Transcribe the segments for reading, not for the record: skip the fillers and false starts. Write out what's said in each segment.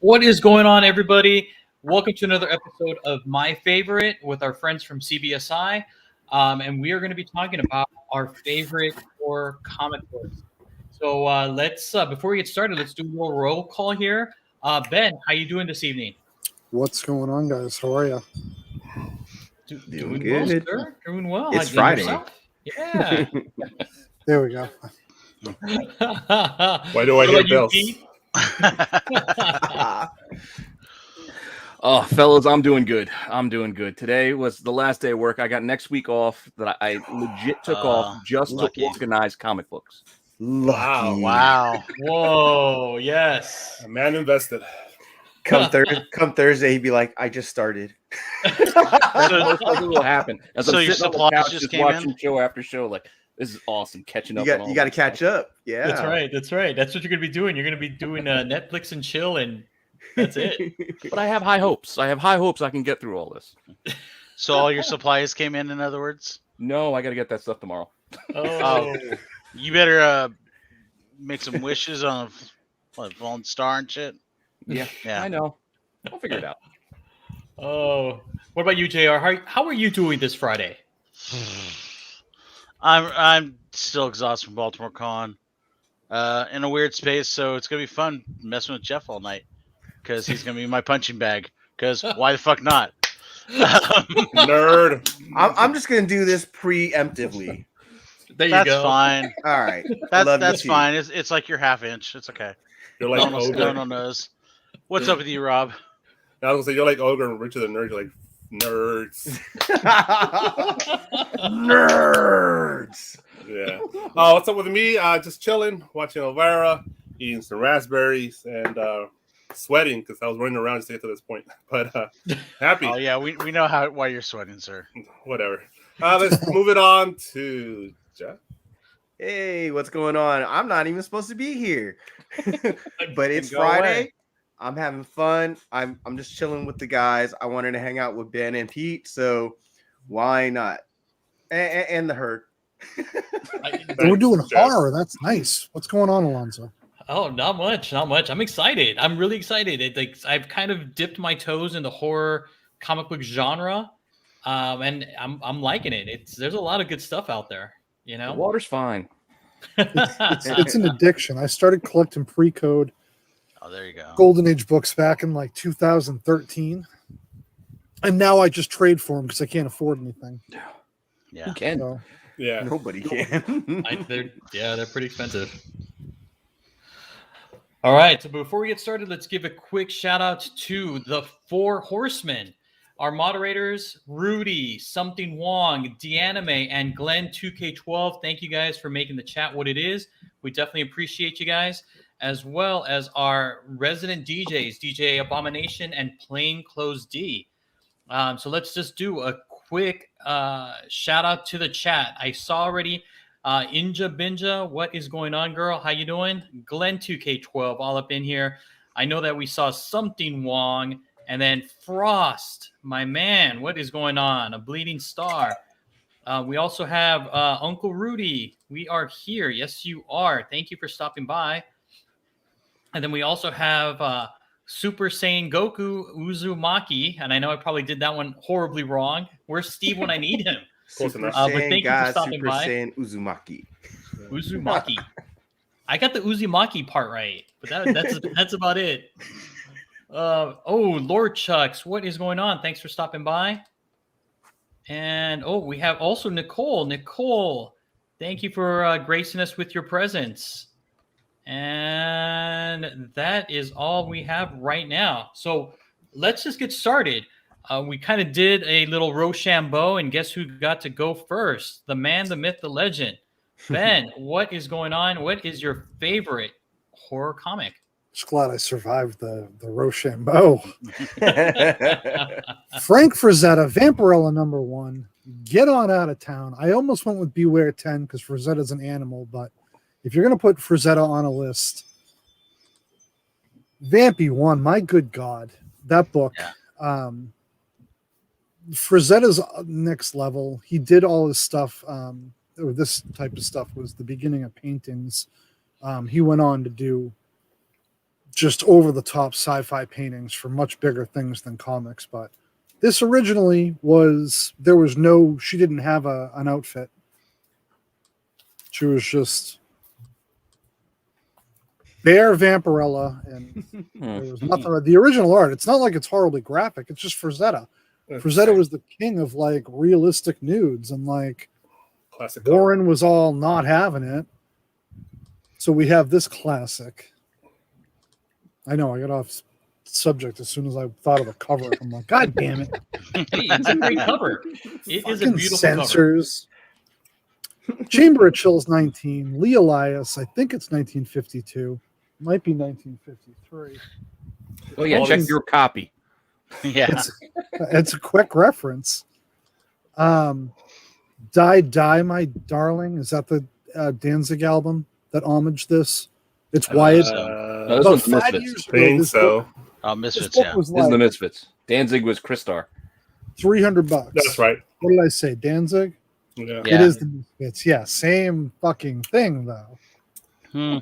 What is going on, everybody? Welcome to another episode of My Favorite with our friends from CBSI. And we are going to be talking about our favorite horror comic books. So let's, before we get started, let's do a little roll call here. Ben, how you doing this evening? What's going on, guys? How are you? Doing good. well, sir. Doing well. It's Friday. Yeah. There we go. Why do I hear bells? Oh, fellas, I'm doing good. Today was the last day of work. I got next week off that I legit took off just lucky. to organize comic books. Wow. Whoa, yes. A man invested. Come Thursday, he'd be like, "I just started." Most likely will happen. As So I'm your sitting on the supplies couch just just came watching in? show after show, like this is awesome. Catching up. You got to catch up. Yeah, That's right. That's right. That's what you're going to be doing. You're going to be doing Netflix and chill, and that's it. But I have high hopes. I can get through all this. So all your supplies came in other words? No, I got to get that stuff tomorrow. Oh, You better make some wishes on a fallen star and shit. Yeah, Yeah. I know. I'll figure it out. oh. What about you, JR? How are you doing this Friday? I'm still exhausted from Baltimore Con. In a weird space, so it's gonna be fun messing with Jeff all night because he's gonna be my punching bag. Because why the fuck not? Nerd. I'm just gonna do this preemptively. There you That's go. fine. All right, That's fine. It's like your half inch. It's okay. You're No like one Ogre. knows. What's up with you, Rob? I was gonna say you're like Ogre and Richard the Nerd. You're like nerds. Nerds. Yeah. Oh, what's up with me? Just chilling, watching Elvira, eating some raspberries, and sweating because I was running around just to get to this point. But happy. Oh yeah, we know why you're sweating, sir. Whatever. Let's move it on to Jeff. Hey, what's going on? I'm not even supposed to be here, but it's Go Friday. away. I'm having fun. I'm just chilling with the guys. I wanted to hang out with Ben and Pete, so why not? And the herd. We're doing Jeff. horror. That's nice. What's going on, Alonzo? Oh, not much. I'm excited. I'm really excited. I've kind of dipped my toes in the horror comic book genre, and I'm liking it. There's a lot of good stuff out there. You The know. water's fine. It's an addiction. I started collecting pre-code Oh, there you go. Golden Age books back in like 2013, and now I just trade for them because I can't afford anything. Yeah. Who can? So, Yeah. Nobody can. They're pretty expensive. All right, so before we get started, let's give a quick shout out to the Four Horsemen, our moderators, Rudy, Something Wong, Deanime, and Glenn 2K12. Thank you guys for making the chat what it is. We definitely appreciate you guys, as well as our resident DJs, DJ Abomination and Plain Clothes D. So let's just do a quick shout out to the chat. I saw already Inja Binja. What is going on, girl? How you doing? Glenn 2K12 all up in here. I know that we saw Something Wong, and then Frost, my man. What is going on? A Bleeding Star. We also have Uncle Rudy. We are here. Yes, you are. Thank you for stopping by. And then we also have Super Saiyan Goku Uzumaki. And I know I probably did that one horribly wrong. Where's Steve when I need him? Close enough. but thank you for guys, stopping Super by. Saiyan Uzumaki. Uzumaki. I got the Uzumaki part right, but that's about it. Lord Chucks, what is going on? Thanks for stopping by. And we have also Nicole. Nicole, thank you for gracing us with your presence. And that is all we have right now. So let's just get started. We kind of did a little Rochambeau, and guess who got to go first? The man, the myth, the legend. Ben, what is going on? What is your favorite horror comic? just glad I survived the Rochambeau. Frank Frazetta, Vampirella #1. Get on out of town. I almost went with Beware 10 because Frazetta's an animal, but if you're going to put Frazetta on a list, Vampy 1, my good God, that book. Yeah. Frazetta's next level. He did all his stuff, or this type of stuff was the beginning of paintings. He went on to do just over the top sci-fi paintings for much bigger things than comics. But this originally she didn't have an outfit. She was just bare Vampirella, and there was nothing. The original art, it's not like it's horribly graphic. It's just Frazetta. Frazetta was the king of like realistic nudes, and like Classic. Warren was all not having it. So we have this classic. I know I got off subject as soon as I thought of the cover. I'm like, God damn it! Hey, it's a great cover. It is a Fucking beautiful censors. Chamber of Chills 19. Lee Elias. I think it's 1952. Might be 1953. Oh yeah, check your copy. Yeah. It's a quick reference. Die, Die, My Darling. Is that the Danzig album that homaged this? It's Wyatt. No, this About one's 5 Misfits. years I think this so. book- Oh, this Misfits, book yeah. was This is the like Misfits. Danzig was Christar. $300. That's right. What did I say? Danzig? Yeah. Yeah. It is the Misfits. Yeah, same fucking thing though. Hmm.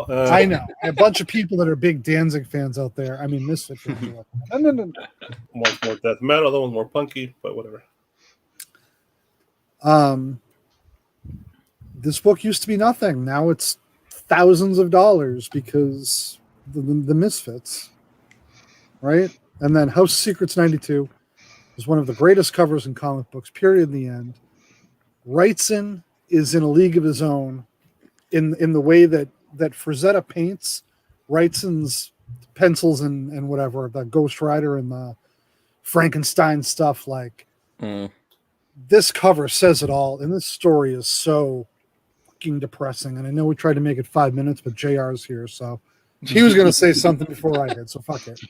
I know a bunch of people that are big Danzig fans out there. I mean, Misfits. No. One's more death metal, the other one's more punky, but whatever. This book used to be nothing. Now it's thousands of dollars because the Misfits, right? And then House of Secrets 92 is one of the greatest covers in comic books. Period. In the end, Wrightson is in a league of his own in the way that Frazetta paints. Wrightson's pencils and whatever, the Ghost Rider and the Frankenstein stuff, like this cover says it all, and this story is so fucking depressing. And I know we tried to make it 5 minutes, but JR's here, so he was going to say something before I did, so fuck it.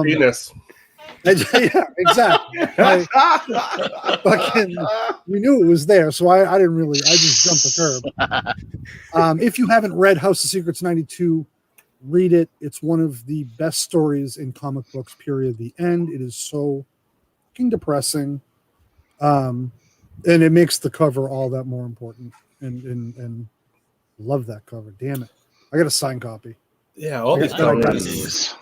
Venus. Yeah, exactly. We knew it was there, so I didn't really. I just jumped the curb. If you haven't read House of Secrets 92, read it. It's one of the best stories in comic books. Period. The end. It is so fucking depressing, and it makes the cover all that more important. And love that cover. Damn it! I got a signed copy. Yeah, all these I got covers.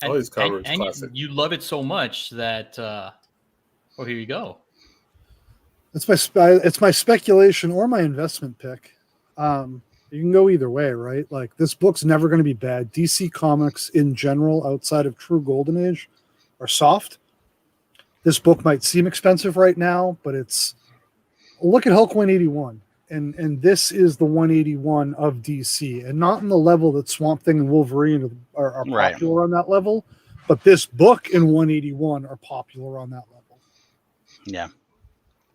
All these covers, and classic. you love it so much that here you go. It's my speculation or my investment pick. You can go either way, right? Like this book's never going to be bad. DC Comics in general, outside of True Golden Age, are soft. This book might seem expensive right now, but it's look at Hulk 181, and this is the 181 of DC, and not in the level that Swamp Thing and Wolverine are Right. popular on that level, but this book and 181 are popular on that level. Yeah.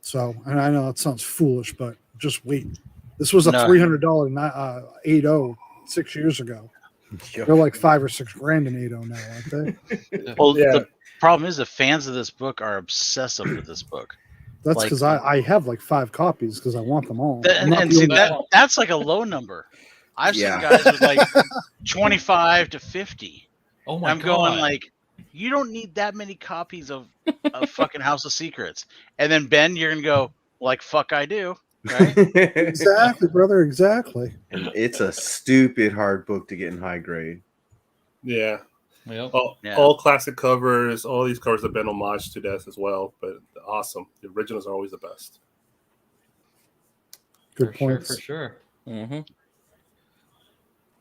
So, and I know it sounds foolish, but just wait. This was a No. $300 80 6 years ago. They're like $5 or $6 grand in 80 now, aren't they? Well, Yeah. the problem is the fans of this book are obsessive with this book. That's Like- because I have like 5 copies because I want them all. I'm And, not and the see, only- that's like a low number. I've Yeah. seen guys with like 25 to 50. Oh my I'm god! going like, you don't need that many copies of fucking House of Secrets. And then Ben, you're gonna go like, fuck, I do. Right? Exactly, brother. Exactly. And it's a stupid hard book to get in high grade. Yeah. Well, All classic covers. All these covers have been homage to death as well, but awesome. The originals are always the best. Good for points. sure. Mm-hmm.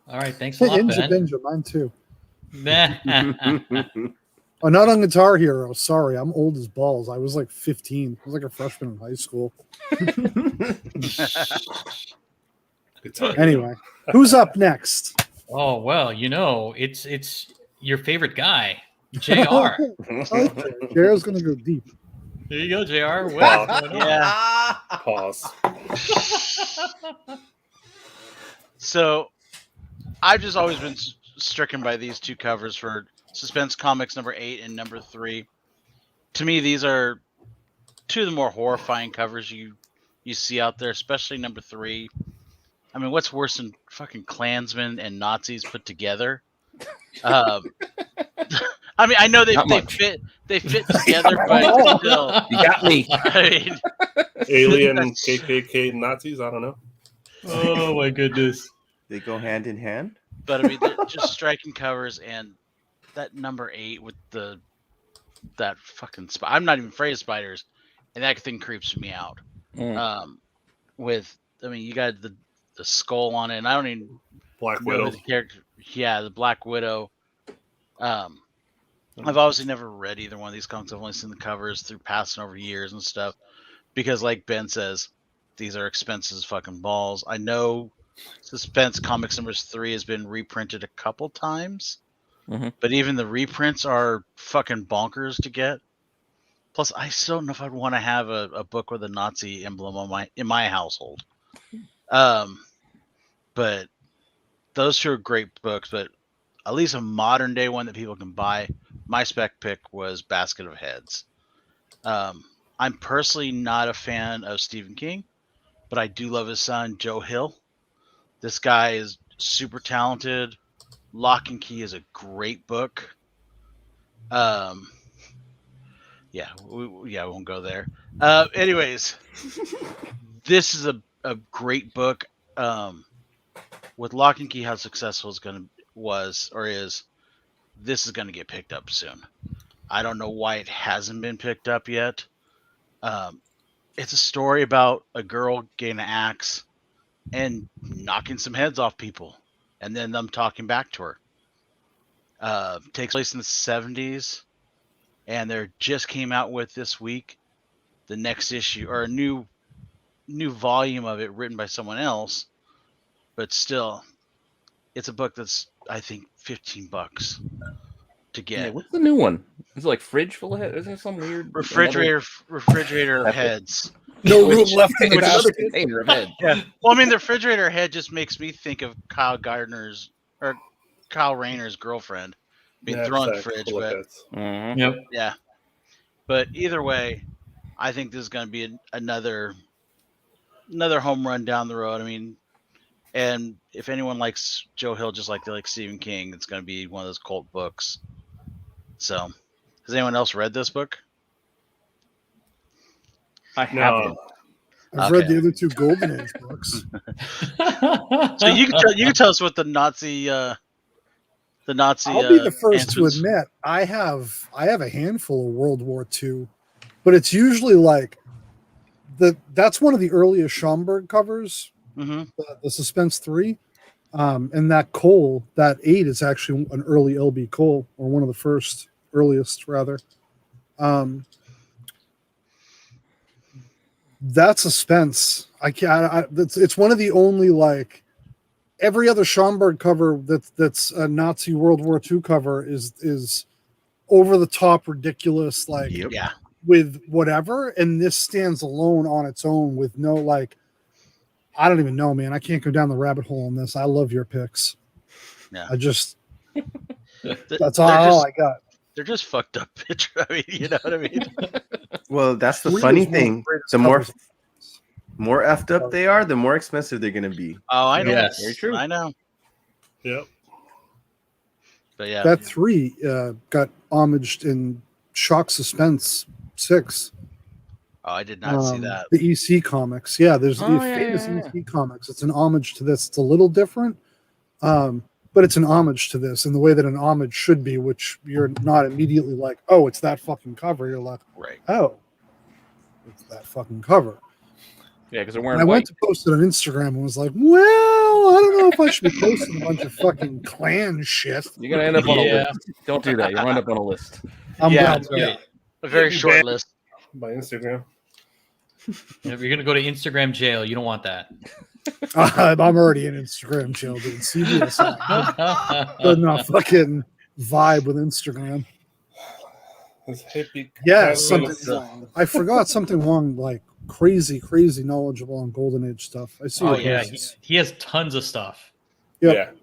All right, thanks a Hey, lot, Inja Ben. Benja, mine too. Nah. Oh, not on Guitar Hero. Sorry, I'm old as balls. I was like 15. I was like a freshman in high school. Good time. Anyway, who's up next? Oh well, it's your favorite guy, Jr. Okay, Jared's gonna go deep. There you go, Jr. Wow. Well, Yeah. Pause. So I've just always been stricken by these two covers for Suspense Comics number 8 and number 3. To me, these are two of the more horrifying covers you see out there, especially number 3. I mean, what's worse than fucking Klansmen and Nazis put together? I mean, I know they fit together, but still, You got me. I mean, Alien, KKK, Nazis. I don't know. Oh my goodness. They go hand in hand. But I mean, they're just striking covers, and that number 8 with that fucking I'm not even afraid of spiders, and that thing creeps me out. You got the skull on it, and I don't even Black know who Widow. the character. Yeah, the Black Widow. I've obviously never read either one of these comics. I've only seen the covers through passing over years and stuff. Because, like Ben says, these are expensive fucking balls. I know Suspense Comics numbers 3 has been reprinted a couple times, but even the reprints are fucking bonkers to get. Plus, I still don't know if I'd want to have a book with a Nazi emblem on in my household. But those two are great books. But at least a modern day one that people can buy. My spec pick was Basket of Heads. I'm personally not a fan of Stephen King, but I do love his son, Joe Hill. This guy is super talented. Lock and Key is a great book. We won't go there. Anyways, this is a great book. With Lock and Key, how successful is, this is going to get picked up soon. I don't know why it hasn't been picked up yet. It's a story about a girl getting an axe and knocking some heads off people, and then them talking back to her. Takes place in the 70s, and they just came out with this week the next issue, or a new volume of it written by someone else, but still, it's a book that's, I think, $15 to get. Yeah, what's the new one? Is it like fridge full of heads? Isn't it some weird refrigerator heads? No room left in the Which another basket. container of heads. Yeah. Well, I mean, the refrigerator head just makes me think of Kyle Rayner's girlfriend being thrown in the fridge. But yeah. But either way, I think this is going to be another home run down the road. I mean, and if anyone likes Joe Hill just like they like Stephen King, it's going to be one of those cult books. So, has anyone else read this book? I haven't. I've read the other two Golden Age books. So you can tell us what the Nazi. I'll be the first to answers. admit I have a handful of World War II, but it's usually like that's one of the earliest Schomburg covers, the Suspense 3, and that Cole, that 8 is actually an early LB Cole, or one of the earliest rather. That Suspense, it's one of the only, like, every other Schomburg cover that's a Nazi World War II cover is over the top ridiculous, like with whatever, and this stands alone on its own with no, like, I don't even know, man. I can't go down the rabbit hole on this. I love your picks. Yeah. That's all I got. They're just fucked up picture. I mean, you know what I mean? Well, that's the funny thing. The more effed up they are, the more expensive they're going to be. Oh, I know. Yes. Very true. I know. Yep. But yeah, that 3 got homaged in Shock Suspense 6. Oh, I did not see that. The EC comics. Yeah, there's the famous EC comics. It's an homage to this. It's a little different, but it's an homage to this in the way that an homage should be, which you're not immediately like, oh, it's that fucking cover. You're like, right. Oh, it's that fucking cover. Yeah, because they're wearing I white. went to post it on Instagram and was like, well, I don't know if I should be posting a bunch of fucking Klan shit. You're going to end up on a list. Don't do that. You'll end up on a list. A very short list. By Instagram. If you're going to go to Instagram jail, you don't want that. I'm already in Instagram jail, dude. CBSI does not fucking vibe with Instagram. Yeah, something wrong. I forgot something wrong, like crazy knowledgeable on Golden Age stuff. I see. Oh yeah, he has tons of stuff. Yep.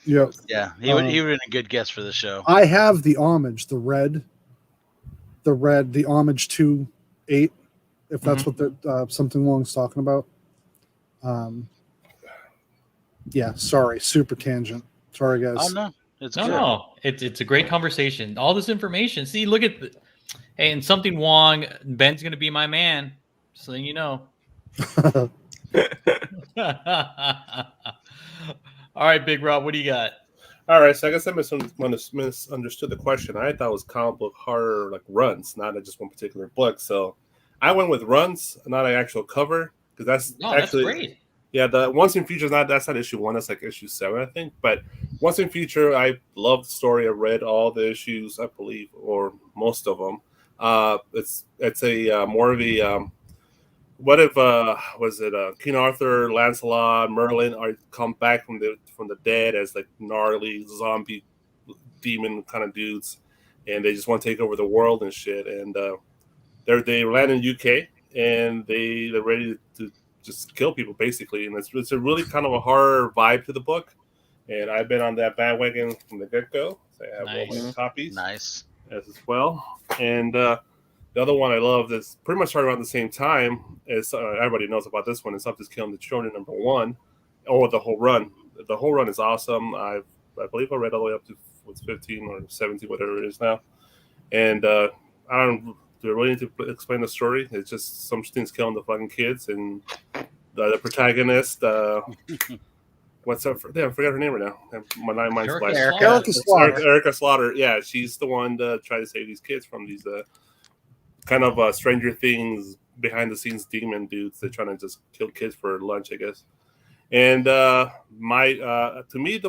Yeah. Yeah. He would have been a good guest for the show. I have the homage, the homage to 8, if that's what the something Long's talking about. Yeah, sorry, super tangent. Sorry, guys. Oh no, it's a great conversation. All this information. See, look at hey, and something Wong. Ben's gonna be my man. So then you know. All right, Big Rob, what do you got? All right, so I guess I misunderstood the question. I thought it was comic book horror like runs, not just one particular book. So I went with runs, not an actual cover, because that's actually that's great. Yeah, the Once in Future that's not issue 1. That's like issue 7, I think. But Once in Future, I love the story. I read all the issues, I believe, or most of them. It's a more of a what if was it King Arthur, Lancelot, Merlin are come back from the dead as like gnarly zombie demon kind of dudes, and they just want to take over the world and shit. And they land in UK and they're ready to just kill people basically. And it's a really kind of a horror vibe to the book. And I've been on that bandwagon from the get go. So I have all my copies Nice. as well. And the other one I love that's pretty much started around the same time is everybody knows about this one. It's Up Is Killing the Children #1, or the whole run. The whole run is awesome. I believe I read all the way up to 15 or 17, whatever it is now. And I don't do I really need to explain the story. It's just some things killing the fucking kids, and the protagonist. What's up? I forgot her name right now. My mind's blank. Erica Slaughter. Yeah, she's the one to try to save these kids from these kind of Stranger Things behind the scenes demon dudes. They're trying to just kill kids for lunch, I guess. And to me,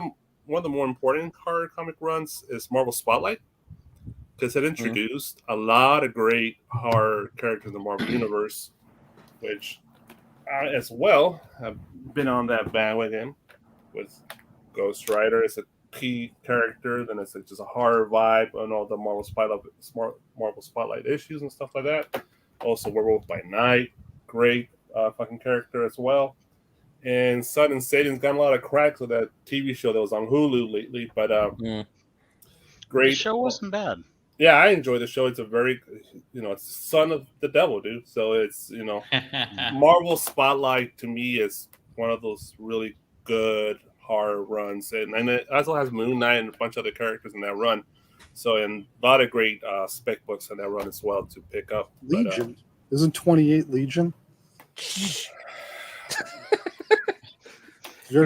one of the more important horror comic runs is Marvel Spotlight, because it introduced a lot of great horror characters in the Marvel Universe, which as well have been on that bandwagon with Ghost Rider as a key character. Then it's just a horror vibe on all the Marvel Spotlight issues and stuff like that. Also, Werewolf by Night, great fucking character as well. And Sun and Satan's gotten a lot of cracks with that TV show that was on Hulu lately, but great. The show wasn't bad. Yeah, I enjoy the show. It's a very, it's Son of the Devil, dude. So it's, Marvel Spotlight to me is one of those really good horror runs, and it also has Moon Knight and a bunch of other characters in that run. So, and a lot of great spec books in that run as well to pick up. Legion isn't 28 Legion?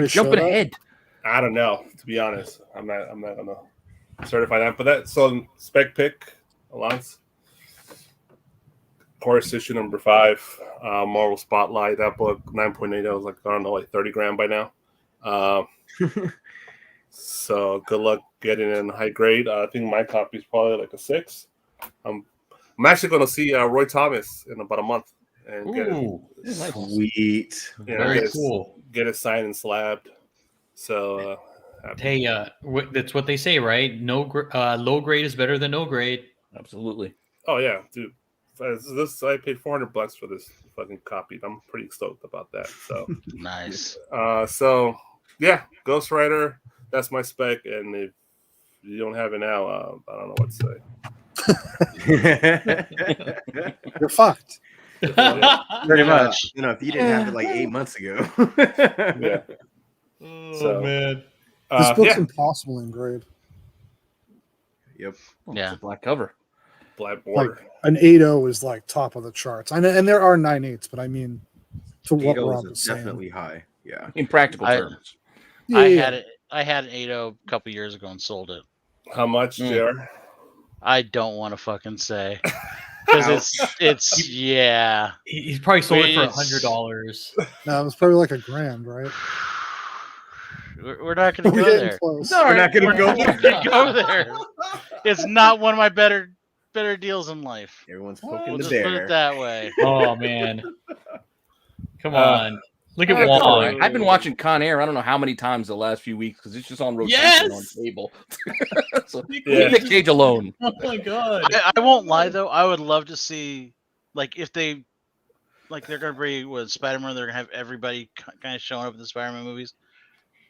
Jumping ahead. I don't know, to be honest. I'm not gonna certify that, but that so spec pick Alonso. Chorus issue number 5, Marvel Spotlight. That book 9.8. I was like, I don't know, like 30 grand by now. So good luck getting in high grade. I think my copy is probably like a 6. I'm actually going to see Roy Thomas in about a month and get it. Sweet. Very cool. Get it signed and slabbed. So hey, that's what they say, right? Low grade is better than no grade. Absolutely. Oh yeah, dude. I paid $400 for this fucking copy. I'm pretty stoked about that. So Nice. So yeah, Ghost Rider. That's my spec, and if you don't have it now, I don't know what to say. You're fucked. Pretty much. If you didn't have it like 8 months ago. Yeah. Oh man, this book's impossible in grade. Yep. Yeah. It's a black cover. Black border. Like an 8.0 is like top of the charts. And there are 9.8s, but I mean, to what 8.0 Rob is is saying. definitely high. Yeah. In practical terms. I had an 8.0 a couple years ago and sold it. How much, JR? I don't want to fucking say. Because it's yeah. He's probably sold it for $100. No, it was probably like $1,000, right? We're not going to go getting there. close. We're not going to go there. Go there. It's not one of my better deals in life. Everyone's poking We'll the just put bear. it that way. Oh man, come on! Look at That's all Wong. right. I've been watching Con Air. I don't know how many times the last few weeks because it's just on rotation on cable. So leave Nick Cage alone. Oh my god! I won't lie though. I would love to see, like, if they, like, they're gonna bring with Spider-Man. They're gonna have everybody kind of showing up in the Spider-Man movies.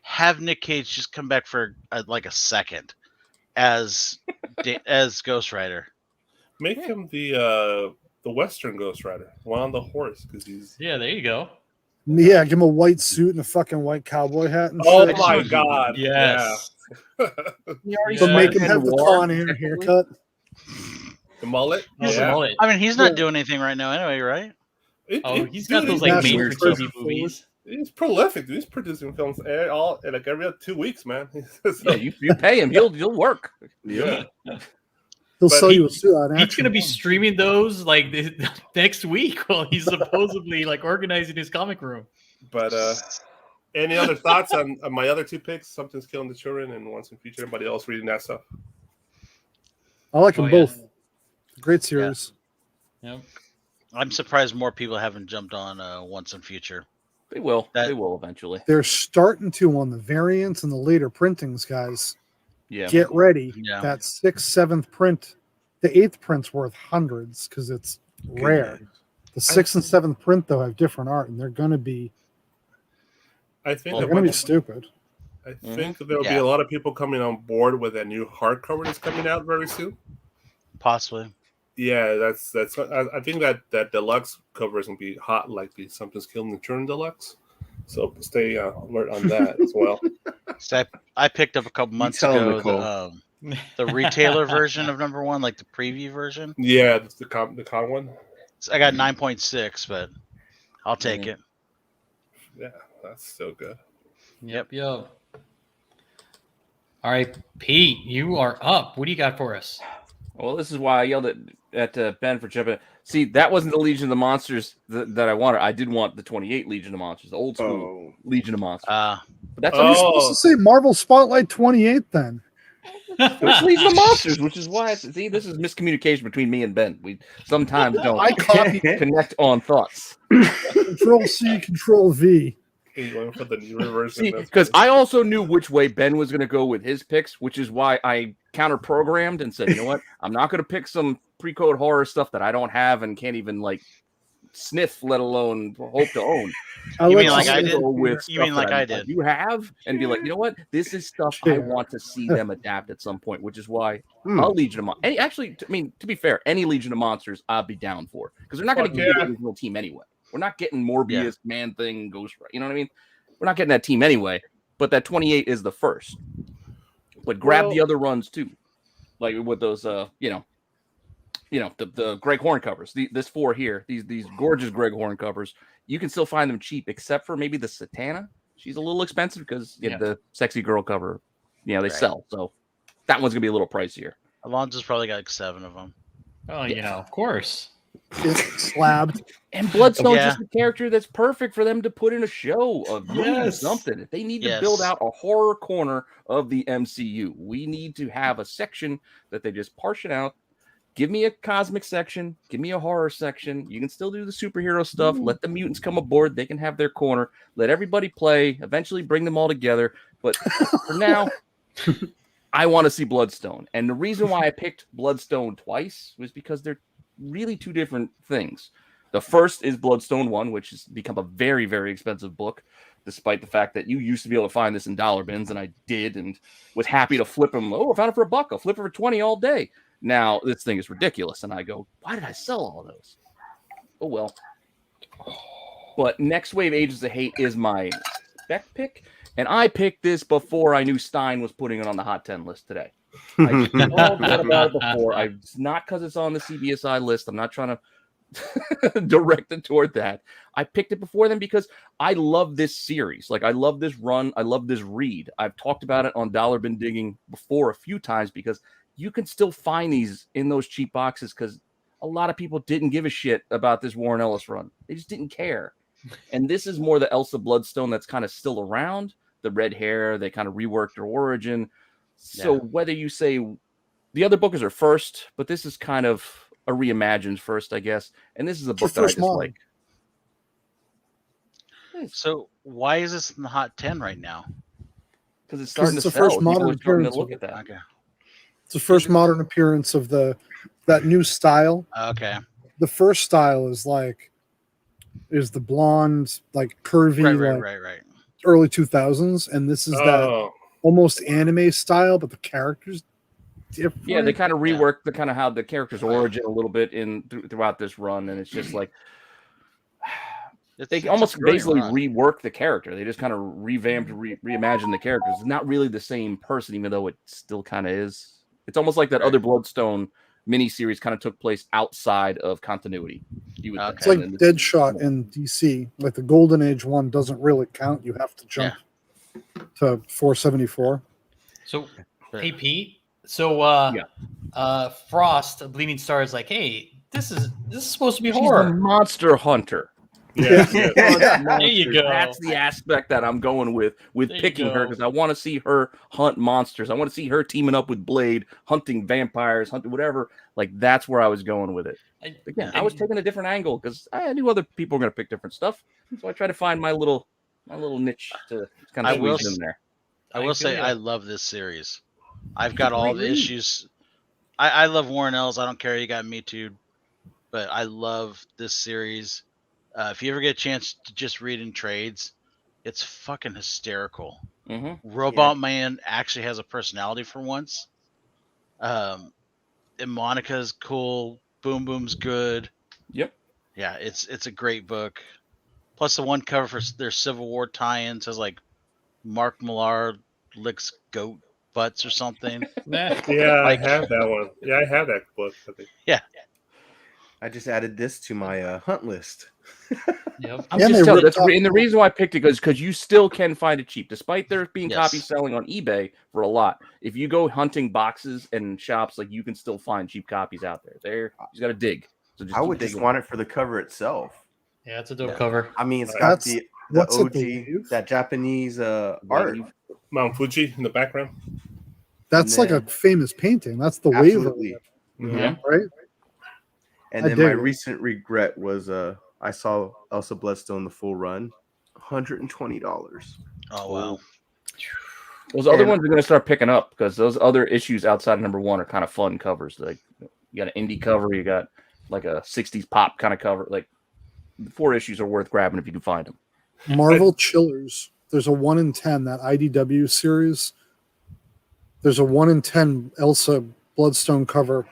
Have Nick Cage just come back for like a second as Ghost Rider. Make him the Western Ghost Rider, one on the horse, because he's. Yeah, there you go. Yeah, give him a white suit and a fucking white cowboy hat and Oh shit. my god! Yes. But make him have the Con Air haircut. The mullet. I mean, he's not doing anything right now anyway, right? He's got those like National made for TV Treasure movies. He's prolific. Dude. He's producing films like every 2 weeks, man. So, Yeah, you pay him, he'll work. yeah. He'll But sell you an He's going action to be one. streaming those like next week while he's supposedly like organizing his comic room. But any other thoughts on my other 2 picks? Something's Killing the Children and Once and Future. Anybody else reading that stuff? I like them Oh, yeah. both. Great series. Yep. I'm surprised more people haven't jumped on Once and Future. They will. That- They will eventually. They're starting to on the variants and the later printings, guys. Yeah. Get ready. Yeah. That 6th, 7th print, the 8th print's worth hundreds because it's rare. The 6th and 7th print though have different art, and they're going to be I think they're going to be stupid. I think there'll be Yeah. a lot of people coming on board with that new hardcover that's coming out very soon. Possibly. Yeah, that's. I think that deluxe cover is gonna be hot, like the Something's Killing the Children deluxe. So stay alert on that as well. So I picked up a couple months tell him, ago the retailer version of number 1, like the preview version. Yeah, that's the con one. So I got 9.6, but I'll take it. Yeah, that's so good. Yep. All right, Pete, you are up. What do you got for us? Well, this is why I yelled at Ben for jumping in. See, that wasn't the Legion of the Monsters that I wanted. I did want the 28 Legion of Monsters, the old school Legion of Monsters. But that's You're supposed to say Marvel Spotlight 28 then. it's Legion of Monsters, which is why see this is miscommunication between me and Ben. We sometimes don't I copy connect on thoughts. Control C, Control V. You going for the newer version? See, because I also knew which way Ben was going to go with his picks, which is why I counter-programmed and said, you know what, I'm not going to pick some pre-code horror stuff that I don't have and can't even like sniff, let alone hope to own. You mean like I did? Go with You mean stuff like that I did? You have, and be like, you know what, this is stuff I want to see them adapt at some point, which is why a Legion of Monsters. Actually, I mean, to be fair, any Legion of Monsters I'd be down for because they're not going to get the original team anyway. We're not getting Morbius, Man Thing, Ghost Rider. You know what I mean? We're not getting that team anyway. But that 28 is the first. But grab the other runs too, like with those, the Greg Horn covers. This 4 here, these gorgeous Greg Horn covers. You can still find them cheap, except for maybe the Satana. She's a little expensive because the sexy girl cover, they sell. So that one's gonna be a little pricier. Alonzo's probably got like 7 of them. Oh, of course. It's slabbed. And Bloodstone's just a character that's perfect for them to put in a show of something. If they need to build out a horror corner of the MCU, we need to have a section that they just portion out. Give me a cosmic section. Give me a horror section. You can still do the superhero stuff. Let the mutants come aboard. They can have their corner. Let everybody play. Eventually bring them all together. But for now, I want to see Bloodstone. And the reason why I picked Bloodstone twice was because they're really 2 different things. The first is Bloodstone 1, which has become a very, very expensive book, despite the fact that you used to be able to find this in dollar bins, and I did, and was happy to flip them. Oh, I found it for $1. I'll flip it for 20 all day. Now, this thing is ridiculous, and I go, why did I sell all those? Oh, well. But Next Wave Agents of Hate is my spec pick, and I picked this before I knew Stein was putting it on the Hot 10 list today. I thought about it before. It's not because it's on the CBSI list. I'm not trying to direct it toward that. I picked it before then because I love this series. Like, I love this run. I love this read. I've talked about it on Dollar Bin Digging before a few times because you can still find these in those cheap boxes because a lot of people didn't give a shit about this Warren Ellis run. They just didn't care. And this is more the Elsa Bloodstone that's kind of still around. The red hair, they kind of reworked her origin. So whether you say the other books are first, but this is kind of a reimagined first, I guess. And this is a book that I just like. So why is this in the Hot 10 right now? Because it's starting it's to the first sell. modern People are starting to appearance look of at that. Okay. It's the first modern appearance of that new style. Okay. The first style is the blonde, like curvy, Right. early 2000s, and this is that almost anime style, but the characters different. Yeah, they kind of reworked the kind of how the character's origin a little bit throughout this run, and it's just like they almost basically rework the character. They just kind of revamped, reimagined the characters. It's not really the same person, even though it still kind of is. It's almost like that other Bloodstone miniseries kind of took place outside of continuity. You would It's like Deadshot in DC. Like the Golden Age one doesn't really count. You have to jump to 474. So, hey Pete. So, Frost, a Bleeding Star, is like, hey, this is supposed to be She's horror. the monster hunter. Yeah. There you go. That's the aspect that I'm going with picking her, because I want to see her hunt monsters. I want to see her teaming up with Blade, hunting vampires, hunting whatever. Like, that's where I was going with it. Again, I was taking a different angle because I knew other people were going to pick different stuff. So I try to find my little niche to kind of squeeze in there. I will say I love this series. I've got all the issues. I love Warren Ellis. I don't care. You got me too. But I love this series. If you ever get a chance to just read in trades, it's fucking hysterical. Robot Man actually has a personality for once. And Monica's cool. Boom Boom's good. Yep. Yeah, it's a great book. Plus the one cover for their Civil War tie-in says like Mark Millar licks goat butts or something. Yeah, I have that one. Yeah, I have that book. I think. Yeah. I just added this to my hunt list. Yep. I'm just telling you, and the reason why I picked it is because you still can find it cheap, despite there being copies selling on eBay for a lot. If you go hunting boxes and shops, like, you can still find cheap copies out there. You got to dig. So I would just want it for the cover itself. Yeah, it's a dope cover. I mean, it's got the OG, that Japanese art. Mount Fuji in the background. That's like a famous painting. That's the waiver. Right? And then my recent regret was I saw Elsa Bloodstone the full run, $120. Oh wow! Those other ones are going to start picking up because those other issues outside of number one are kind of fun covers. Like, you got an indie cover, you got like a '60s pop kind of cover. Like, the 4 issues are worth grabbing if you can find them. Marvel Chillers. There's a 1 in 10, that IDW series. There's a 1 in 10 Elsa Bloodstone cover.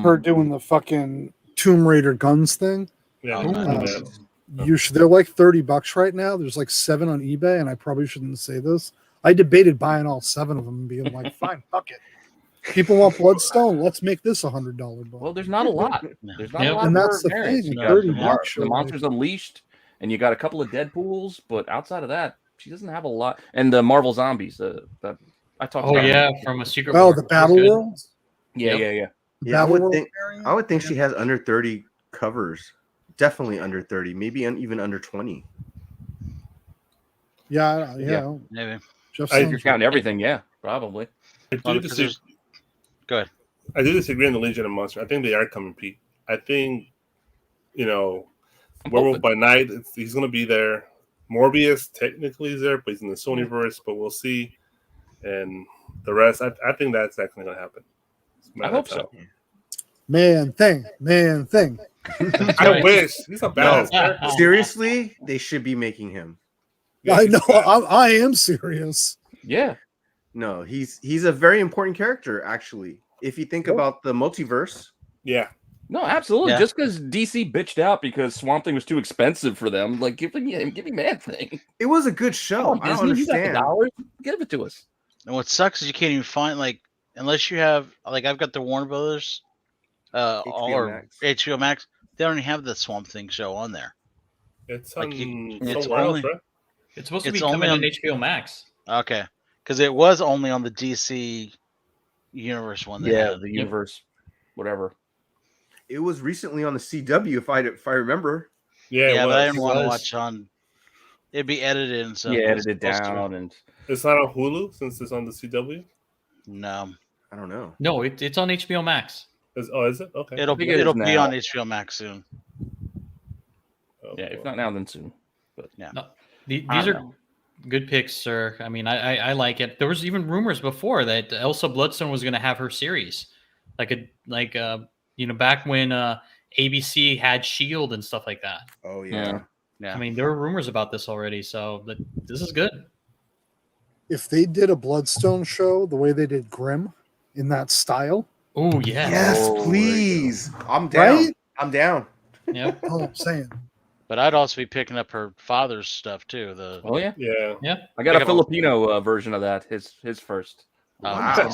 Her doing the fucking Tomb Raider guns thing. Yeah, they're like $30 right now. There's like 7 on eBay, and I probably shouldn't say this. I debated buying all 7 of them and being like, fine, fuck it. People want Bloodstone. Let's make this $100 book. Well, there's not a lot. There's not a lot. And that's the thing. The Monsters Unleashed, and you got a couple of Deadpools, but outside of that, she doesn't have a lot. And the Marvel Zombies. That I talked. From a Secret. Oh, the Battle Worlds. Yeah. Yeah, I would think she has under 30 covers. Definitely under 30, maybe even under 20. Yeah. Maybe. If you're counting everything, probably. Go ahead. I do disagree on the Legion of Monsters. I think they are coming, Pete. I think, Werewolf by Night, he's going to be there. Morbius technically is there, but he's in the Sonyverse, but we'll see. And the rest, I think that's actually going to happen. I hope so. Man thing. I wish. He's a badass character. Seriously, they should be making him. I know. I am serious. Yeah. No, he's a very important character, actually. If you think about the multiverse. Yeah. No, absolutely. Yeah. Just because DC bitched out because Swamp Thing was too expensive for them, like, give me Man Thing. It was a good show. I don't understand. Give it to us. And what sucks is you can't even find, like, unless you have, like, I've got the Warner Brothers HBO Max. They don't even have the Swamp Thing show on there. It's like it's supposed to be coming on HBO Max. Okay, because it was only on the DC Universe one. The Universe, whatever. It was recently on the CW, if I remember. Yeah, but I didn't want to watch on. It'd be edited and stuff. Yeah, edited down, and it's not on Hulu since it's on the CW. No, I don't know. No, it's on HBO Max. Is it? Okay. It'll be on HBO Max soon. If not now, then soon. But no, these are good picks, sir. I mean, I like it. There was even rumors before that Elsa Bloodstone was going to have her series, back when ABC had Shield and stuff like that. Oh yeah. I mean, there were rumors about this already, so this is good. If they did a Bloodstone show the way they did Grimm in that style. Oh yeah. Yes, please. I'm down. Right? I'm down. Yep. All I'm saying. But I'd also be picking up her father's stuff too. Yeah. I got a Filipino version of that. His first. Wow.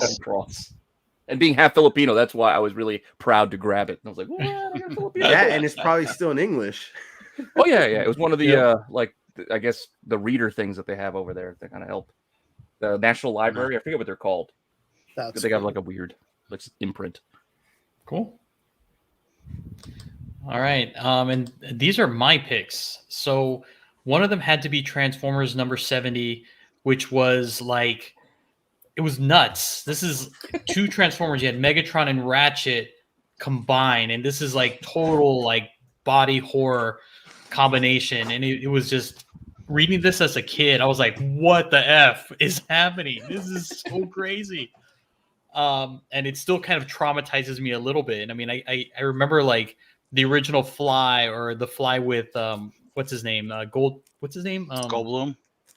And being half Filipino, that's why I was really proud to grab it. And I was like, "What? I got Filipino." Yeah, and it's probably still in English. Oh yeah. It was one of the I guess the reader things that they have over there that kind of help. The National Library, I forget what they're called. They have like a weird imprint. Cool. All right. And these are my picks. So one of them had to be Transformers number 70, which was like, it was nuts. This is 2 Transformers. You had Megatron and Ratchet combined, and this is like total like body horror combination. And it was just reading this as a kid. I was like, what the F is happening? This is so crazy. And it still kind of traumatizes me a little bit. And I mean, I remember like the original Fly, or the Fly with what's his name? Goldblum.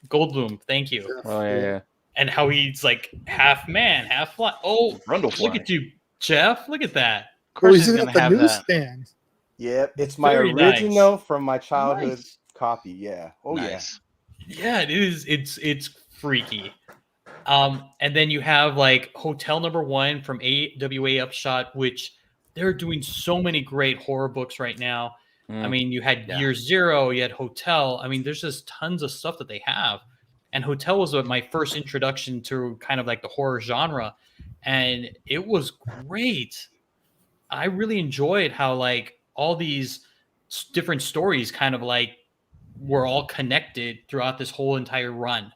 Goldblum. Thank you. Oh yeah. And how he's like half man, half fly. Oh, look at you, Jeff. Look at that. Of course, he's he's at gonna the have that. newsstand. Yep, it's my Very original nice. from my childhood Nice. copy. Yeah. Oh Nice. Yeah, it is. It's freaky. And then you have like Hotel Number 1 from AWA Upshot, which they're doing so many great horror books right now. I mean, you had Year Zero, you had Hotel. I mean, there's just tons of stuff that they have. And Hotel was my first introduction to kind of like the horror genre, and it was great. I really enjoyed how like all these different stories kind of like were all connected throughout this whole entire run.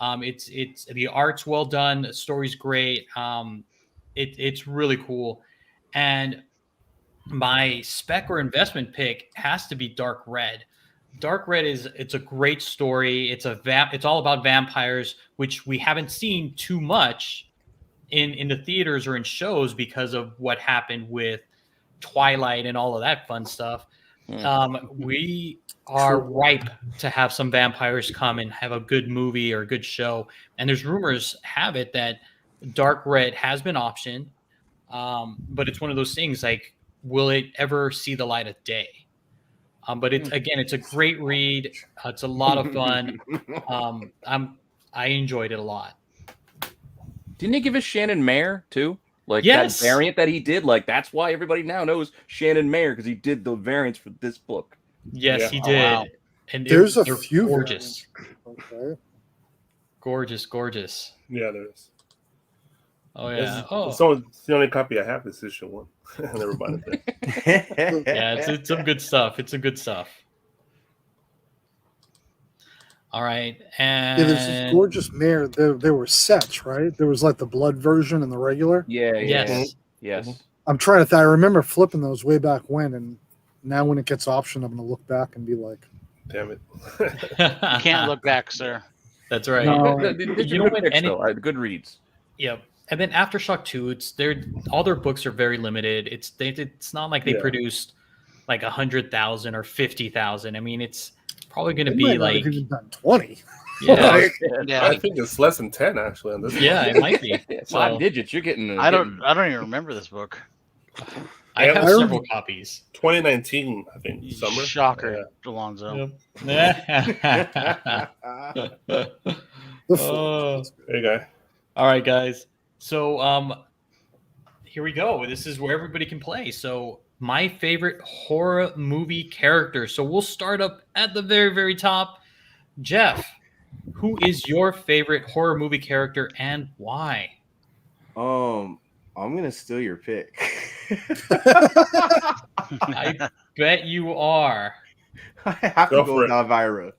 It's the art's well done, the story's great. It's really cool. And my spec or investment pick has to be Dark Red. Dark Red it's a great story. It's all about vampires, which we haven't seen too much in the theaters or in shows because of what happened with Twilight and all of that fun stuff. We are ripe to have some vampires come and have a good movie or a good show. And there's rumors have it that Dark Red has been optioned, but it's one of those things like, will it ever see the light of day? But it's a great read. It's a lot of fun. I enjoyed it a lot. Didn't he give us Shannon Mayer too? Like Yes. that variant that he did. Like that's why everybody now knows Shannon Mayer, because he did the variants for this book. Yes, Yeah. he Oh, did. wow. And There's a they're few gorgeous, Okay. gorgeous. Yeah, there is. Oh yeah. It's the only copy I have is issue 1. I never bought it. Yeah, it's some good stuff. It's some good stuff. All right, and Yeah, there's this gorgeous mare. There were sets, right? There was like the blood version and the regular. Yeah. Yes. Yes. I'm trying to think. I remember flipping those way back when, and now when it gets optioned, I'm going to look back and be like, Damn it. You can't look back, sir. That's right. No. You know what? Good reads. Yep. And then Aftershock 2, all their books are very limited. It's not like they produced like 100,000 or 50,000. I mean, it's probably going to they be might not like have even done 20. yeah, Yeah. I think it's less than 10 actually on this. yeah, it might be. 5 digits. You're getting. I don't even remember this book. I have several copies. 2019, I think. Summer. Shocker, Alonzo. The Oh. There you go. All right, guys. So here we go. This is where everybody can play. So my favorite horror movie character. So we'll start up at the very, very top. Jeff, who is your favorite horror movie character and why? I'm gonna steal your pick. I bet you are. I have Go to go for with it. Elvira.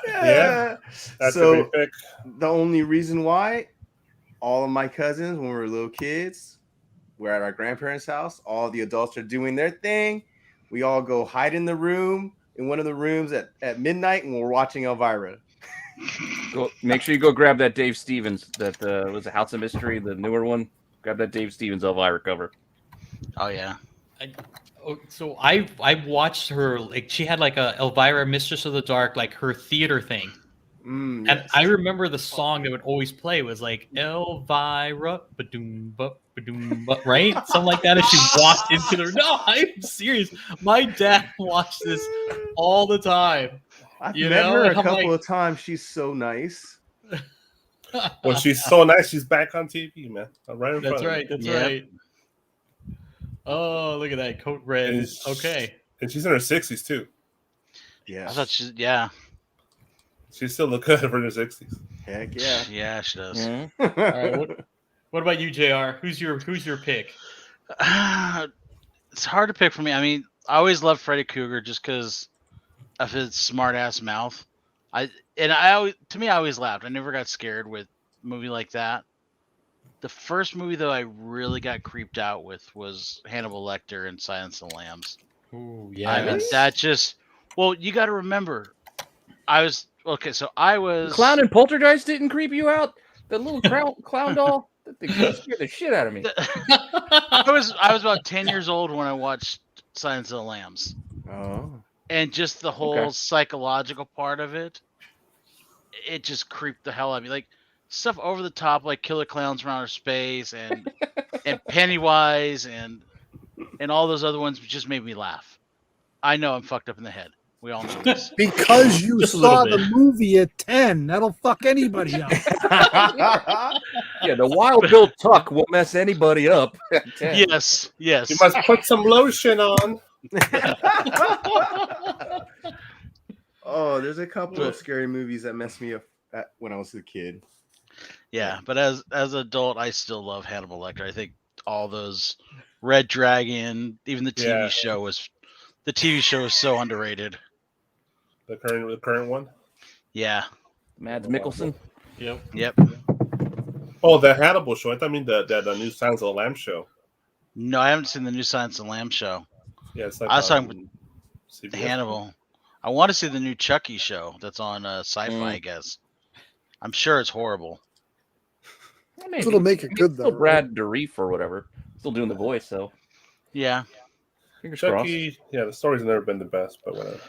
Yeah, that's So- a great pick. The only reason why, all of my cousins, when we were little kids, we're at our grandparents' house. All the adults are doing their thing. We all go hide in the room, in one of the rooms at midnight, and we're watching Elvira. Make sure you go grab that Dave Stevens. That was a House of Mystery, the newer one. Grab that Dave Stevens Elvira cover. Oh yeah. So I watched her, like she had like a Elvira Mistress of the Dark, like her theater thing. And Yes. I remember the song that would always play was like Elvira, ba-doom, ba-doom, ba, right? Something like that as she walked into the. No, I'm serious. My dad watched this all the time. I've you met know, her and a I'm couple like- of times. She's so nice. Well, she's so nice. She's back on TV, man. Right in front That's of me. right. That's Yep. right. Oh, look at that coat red. And Okay. And she's in her 60s too. Yeah. I thought yeah. She still look good for her 60s. Heck yeah. Yeah, she does. Mhm. All right. What about you, JR? Who's your pick? It's hard to pick for me. I mean, I always loved Freddy Krueger just because of his smart ass mouth. I always laughed. I never got scared with a movie like that. The first movie though I really got creeped out with was Hannibal Lecter and Silence of the Lambs. Ooh, I mean, that just you got to remember. I was Clown and Poltergeist didn't creep you out. The little clown doll. That thing scared the shit out of me. I was about 10 years old when I watched Silence of the Lambs. Oh. And just the whole psychological part of it, it just creeped the hell out of me. Like stuff over the top, like Killer Clowns from Outer Space and Pennywise and all those other ones just made me laugh. I know I'm fucked up in the head. We all know this. Because you Just a saw little the bit. movie at 10. That'll fuck anybody up. Yeah, the Wild Bill Tuck won't mess anybody up. Yes. You must put some lotion on. Oh, there's a couple of scary movies that messed me up when I was a kid. Yeah, but as an adult, I still love Hannibal Lecter. I think all those Red Dragon, even the TV show was so underrated. The current one. Yeah. Mads Mikkelsen. Yep. Oh, the Hannibal show. I thought the new Silence of the Lamb show. No, I haven't seen the new Silence of the Lamb show. Yeah, it's like I was talking CBS. Hannibal. I want to see the new Chucky show that's on Sci-Fi. I guess. I'm sure it's horrible. Maybe. It'll make it good, though. Still Brad Dourif or whatever. Still doing the voice, so. Yeah. Fingers crossed. Chucky. Yeah, the story's never been the best, but whatever.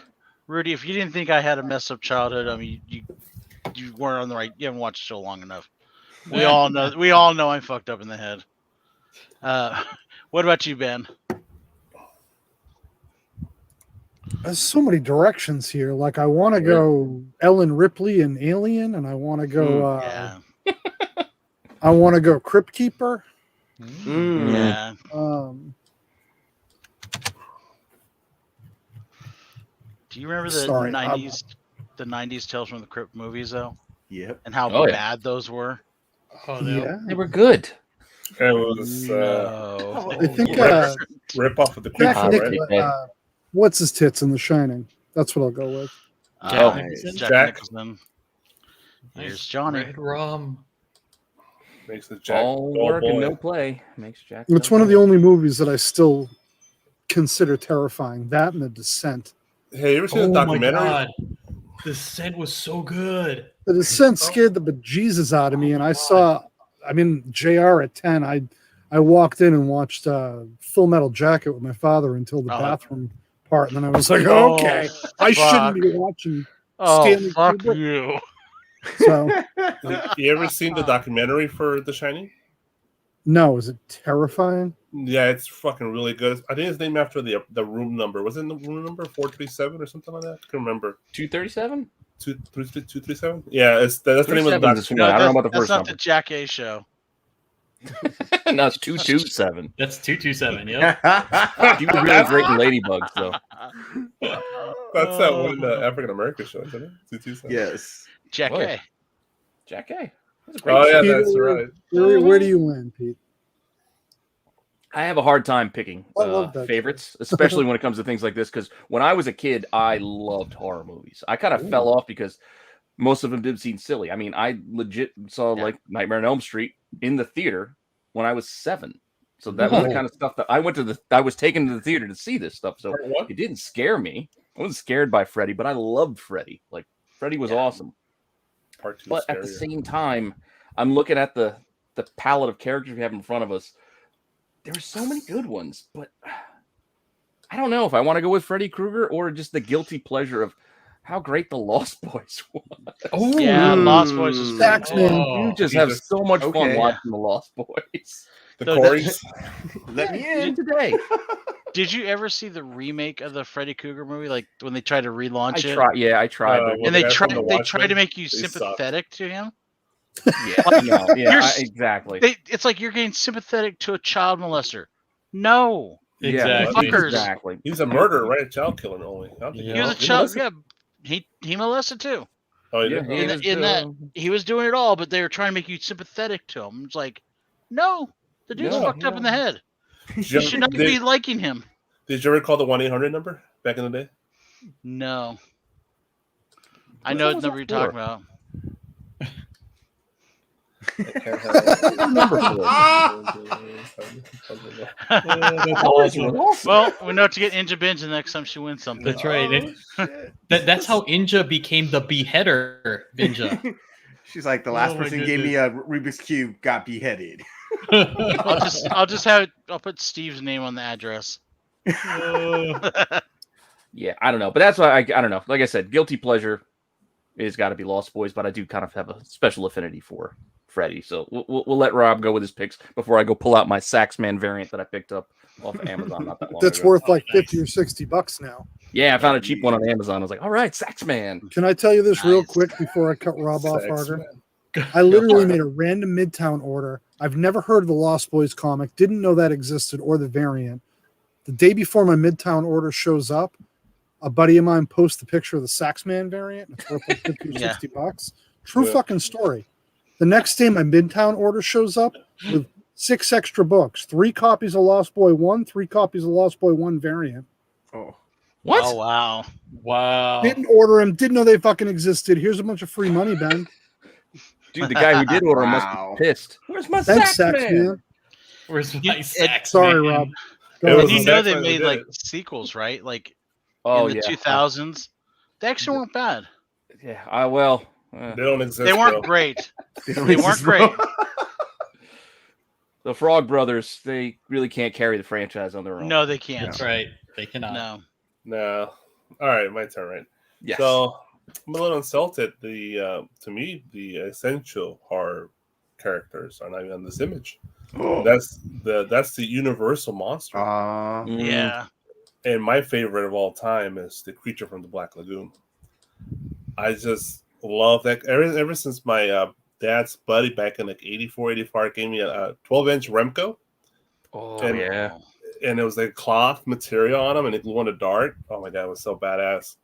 Rudy, if you didn't think I had a messed up childhood, I mean, you weren't on the right. You haven't watched the show long enough. We all know I'm fucked up in the head. What about you, Ben? There's so many directions here. Like, I want to go Ellen Ripley and Alien, and I want to go. Yeah. I want to go Crypt Keeper. Yeah. Do you remember the 90s? The 90s Tales from the Crypt movies, though. Yep. And how bad those were. Oh no. Yeah. They were good. It was I think rip off of the Jack Creeper, Nicholson, right? what's his tits in The Shining? That's what I'll go with. Jack Nicholson. Here's Johnny. Red rum. Makes the Jack All dull work and boy. no play. Makes Jack. It's one of the only movies that I still consider terrifying. That and The Descent. Hey, you ever seen the documentary? My God. The scent was so good. The Descent scared the bejesus out of me, and I saw. I mean, JR at 10. I walked in and watched Full Metal Jacket with my father until the bathroom part, and then I was like, okay, I shouldn't be watching Stanley Kubrick. You. So, You ever seen the documentary for The Shining? no, is it terrifying? Yeah, it's fucking really good. I think it's named after the room number. Was it the room number 437 or something like that? I can't remember. 237? 237? Yeah, that's the name of the 37 is documentary. I don't know about the That's first not number. the Jack A show. No, it's 227. That's 227. Yep. You were really great in Ladybugs, though. That's that one African American show, isn't it? 227. Yes. Jack Oh, A. yeah. Jack A. That's a great Oh, show. yeah, that's right. Where do you land, Pete? I have a hard time picking I love that favorites, especially when it comes to things like this. Because when I was a kid, I loved horror movies. I kind of fell off because most of them did seem silly. I mean, I legit saw like Nightmare on Elm Street in the theater when I was 7. So that was the kind of stuff that I was taken to the theater to see this stuff. So it didn't scare me. I wasn't scared by Freddy, but I loved Freddy. Like Freddy was awesome. Part 2 But at the same time, I'm looking at the palette of characters we have in front of us. There are so many good ones, but I don't know if I want to go with Freddy Krueger or just the guilty pleasure of how great the Lost Boys was. Oh, Yeah, Lost Boys is Facts, man. You just have so much fun watching the Lost Boys. The Corys. Let me in. Today. Did you ever see the remake of the Freddy Krueger movie? Like when they tried to relaunch it? I tried. And they tried to make you They suck. sympathetic to him? Exactly. It's like you're getting sympathetic to a child molester. No. Exactly. Fuckers. He's a murderer, right? A child killer only. He was a child. Yeah, he molested too. Oh, yeah. In that he was doing it all, but they were trying to make you sympathetic to him. It's like, no, the dude's fucked up in the head. You should not be liking him. Did you ever call the 1-800 number back in the day? No. I know the number you're talking about. Well, we know to get Inja Binge the next time she wins something. That's right. That's how Inja became the beheader. Inja. She's like, the last person who gave me a Rubik's Cube got beheaded. I'll put Steve's name on the address. Yeah, I don't know, but that's why I don't know. Like I said, guilty pleasure is got to be Lost Boys, but I do kind of have a special affinity for Freddy. So we'll let Rob go with his picks before I go pull out my Saxman variant that I picked up off of Amazon not that long That's ago. worth like $50 or $60 now. Yeah, I found a cheap one on Amazon. I was like, all right, Saxman. Can I tell you this real quick before I cut Rob off harder? I literally made a random Midtown order. I've never heard of the Lost Boys comic, didn't know that existed or the variant. The day before my Midtown order shows up, a buddy of mine posts the picture of the Saxman variant. It's worth like $50 or $60. True fucking story. The next day, my Midtown order shows up with 6 extra books, 3 copies of Lost Boy 1, 3 copies of Lost Boy 1 variant. Oh. What? Oh, wow. Didn't order them, didn't know they fucking existed. Here's a bunch of free money, Ben. Dude, the guy who did order must be pissed. Where's my Thanks, Saxman? Where's my Saxman? Sorry, Rob. And you know they made like sequels, right? Like in the 2000s. They actually weren't bad. Yeah, they don't exist. They weren't great. They weren't great. The Frog Brothers, they really can't carry the franchise on their own. No, they can't. That's right. They cannot. No. All right, my turn, right? Yes. So I'm a little insulted. To me, the essential horror characters are not even on this image. That's the universal monster. Yeah. And my favorite of all time is the creature from the Black Lagoon. I just love that. Ever since my dad's buddy back in like 84, 85 gave me a 12-inch Remco. And it was like cloth material on them, and it glowed in the dark. Oh my god, it was so badass.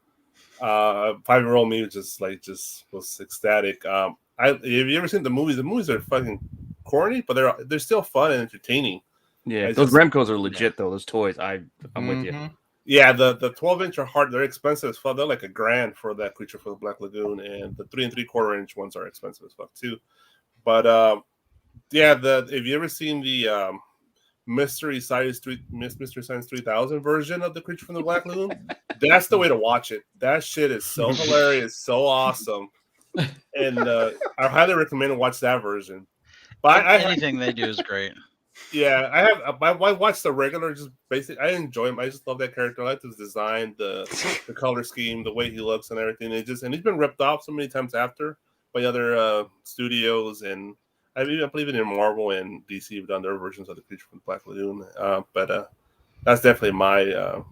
5-year-old me was ecstatic. Have you ever seen the movies? The movies are fucking corny, but they're still fun and entertaining. Yeah, those Remcos are legit though. Those toys, I'm with you. Yeah, the 12-inch are hard. They're expensive as fuck. They're like $1,000 for that creature for the Black Lagoon, and the 3 3/4-inch ones are expensive as fuck too. But if you ever seen the Mystery Science 3000 version of the creature from the Black Lagoon, that's the way to watch it. That shit is so hilarious, so awesome, and I highly recommend to watch that version. But anything they do is great. Yeah, I watched the regular, just basic. I enjoy him. I just love that character. I like his design, the color scheme, the way he looks, and everything. And he's been ripped off so many times after by other studios, and I believe in Marvel and DC have done their versions of the creature from the Black Lagoon. But that's definitely my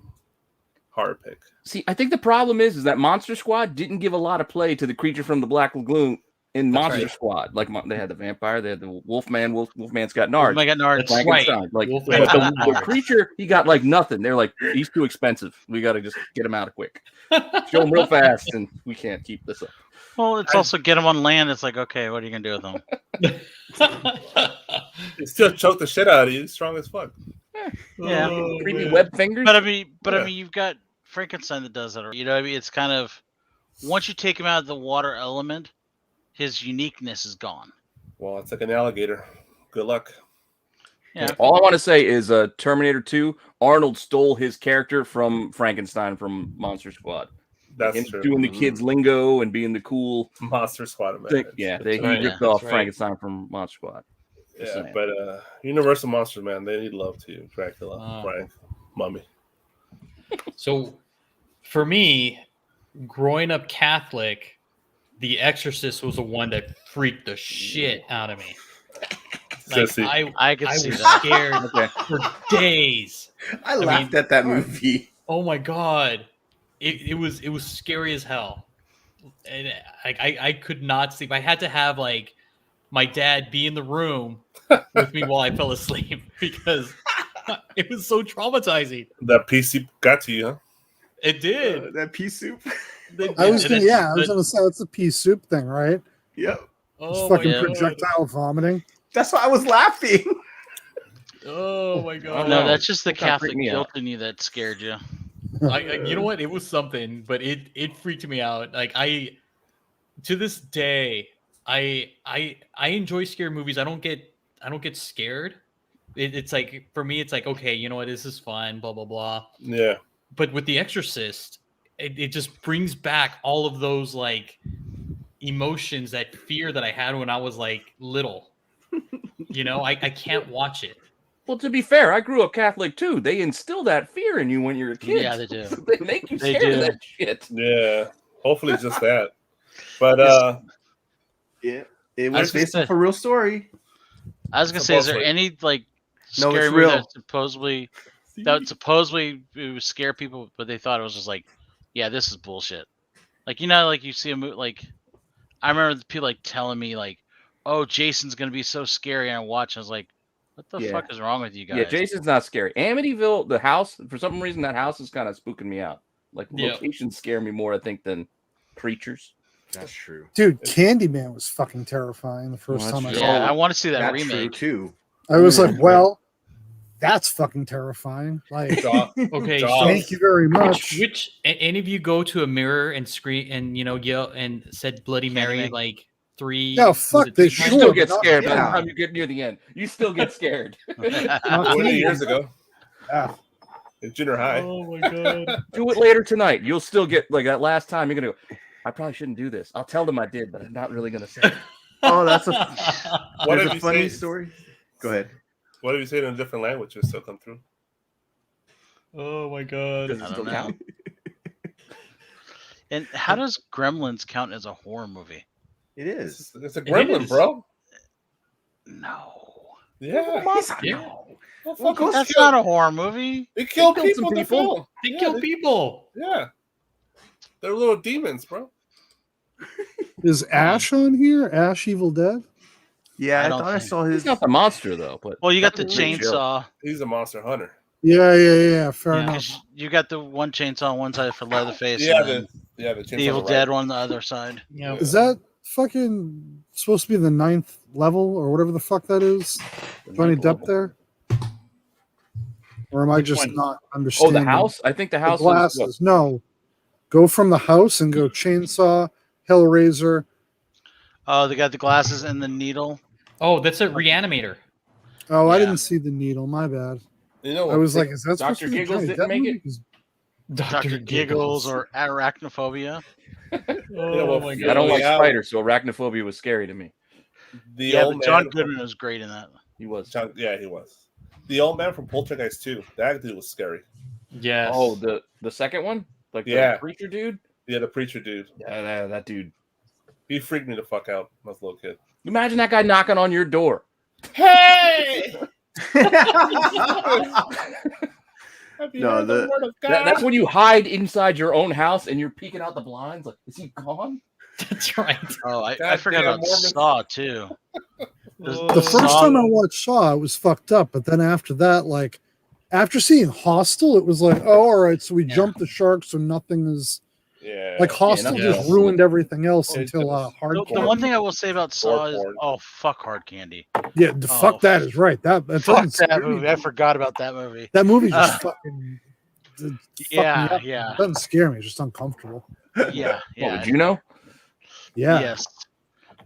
hard pick. See, I think the problem is that Monster Squad didn't give a lot of play to the creature from the Black Lagoon. In Monster Squad, like they had the vampire, they had the Wolfman. Wolfman's got nards. Wolfman got nards. Right. Like, but the creature, he got like nothing. They're like, he's too expensive. We got to just get him out of quick. Show him real fast, and we can't keep this up. Well, it's also get him on land. It's like, okay, what are you gonna do with him? He still choked the shit out of you. He's strong as fuck. Yeah, creepy web fingers. But I mean, you've got Frankenstein that does that. You know, what I mean, it's kind of once you take him out of the water element, his uniqueness is gone. Well, it's like an alligator. Good luck. Yeah. All I want to say is Terminator 2, Arnold stole his character from Frankenstein from Monster Squad. That's true. Doing the kids' lingo and being the cool Monster Squad. He ripped off Frankenstein from Monster Squad. Yeah, but Universal Monsters, man, they need love too. Dracula, Frank, Mummy. So, for me, growing up Catholic, The Exorcist was the one that freaked the shit out of me. Like, I was scared for days. I laughed at that movie. Oh my god, it was scary as hell, and I could not sleep. I had to have like my dad be in the room with me while I fell asleep because it was so traumatizing. That PC got to you, huh? It did. That pea soup. I was gonna say it's a pea soup thing, right? Yep. It's Oh fucking my God. projectile vomiting. That's why I was laughing. Oh my God. No, that's just the That kinda freaked Catholic me guilt out. in you that scared you. You know what? It was something, but it freaked me out. Like to this day, I enjoy scary movies. I don't get scared. It's like for me, it's like okay, you know what? This is fun. Blah blah blah. Yeah. But with The Exorcist, it just brings back all of those like emotions, that fear that I had when I was like little. You know, I can't watch it. Well, to be fair, I grew up Catholic too. They instill that fear in you when you're a kid. Yeah, they do. They make you They scared of do. that shit. Yeah. Hopefully it's just that. But Yeah, it I was was based gonna off a real story. I was gonna say, is there Supposedly. any like No, scary it's movie real. that supposedly it would scare people, but they thought it was just like, yeah, this is bullshit. Like like you see a movie like I remember people like telling me like, oh, Jason's gonna be so scary, and I watch. I was like, what the Yeah. fuck is wrong with you guys? Yeah, Jason's not scary. Amityville, the house, for some reason, that house is kind of spooking me out. Like, Yeah. locations scare me more, I think, than creatures. That's true. Dude, Candyman was fucking terrifying the first Well, time I that's saw Yeah, it. I want to see that That's true remake. too. I was like, well, that's fucking terrifying. Like, Okay, Jaws. so thank you very much. any of you go to a mirror and scream and yell and said Bloody Mary Candyman. like 3? Yeah, was fuck it this three You times? Sure, still but get not scared by the now. time you get near the end. You still get scared. Not 20 Candyman. years ago Yeah. in junior high. Oh my God. Do it later tonight. You'll still get, like, that last time, you're going to go, I probably shouldn't do this. I'll tell them I did, but I'm not really going to say it. Oh, that's a What there's have a you funny said? story. Go ahead. What have you said in a different language? It still come through. Oh my God. Does it I still don't know. count? And how does Gremlins count as a horror movie? It is. It's a gremlin, is. bro. No, Yeah. Yeah. Well, Well, fucking that's kill- not a horror movie. They killed killed some people in the people. film. They Yeah, kill people. Yeah. They're little demons, bro. Is Ash on here? Ash Evil Dead? Yeah, I I don't thought I think- saw his. He's not the monster, though. But Well, you got the that's a great show. chainsaw. He's a monster hunter. Yeah. Fair Yeah. enough. 'Cause you got the one chainsaw on one side for Leatherface, Yeah, and then the the Evil Dead one on the other side. Yeah. Is that fucking supposed to be the 9th level or whatever the fuck that is? Johnny Depp there? Or am I Which just one? not Oh, understanding? the house? I think the The house glasses. is. No. Go from the house and go chainsaw, Hellraiser. Oh, they got the glasses and the needle. Oh, that's a Reanimator. Oh, I Yeah. didn't see the needle. My bad. You know what? I was like, is that supposed Dr. to be a Giggles Johnny didn't Depp make movie? it? 'Cause Dr. Giggles or Arachnophobia. Oh well, my I God. I don't like Yeah. spiders, so arachnophobia was scary to me. the Yeah, old but John man. Goodman was great in that. He was. Yeah, he was. The old man from Poltergeist 2. That dude was scary. Yes. Oh, the second one? Like Yeah. the preacher dude? Yeah, the preacher dude. Yeah, that dude. He freaked me the fuck out when I was a little kid. Imagine that guy knocking on your door. Hey! Have you No, heard the the- word of God? That's when you hide inside your own house and you're peeking out the blinds. Like, is he gone? That's right. Oh, I Goddamn forgot about Mormon. Saw too. the first Saw- time I watched Saw, it was fucked up. But then after that, like, after seeing Hostel, it was like, oh, all right, so we Yeah. jumped the shark, so nothing is. Yeah. Like, Hostel nothing just else. ruined everything else Yeah, until just- The hardcore. one thing I will say about Saw Gore is, porn. oh fuck, Hard Candy. Yeah, Oh, fuck that is right. That Fuck doesn't that scare me. movie. I forgot about that movie. That movie just fucking. fucked me Yeah, up. yeah, It doesn't scare me. It's just uncomfortable. yeah, Oh, yeah. did you know? Yeah. Yes.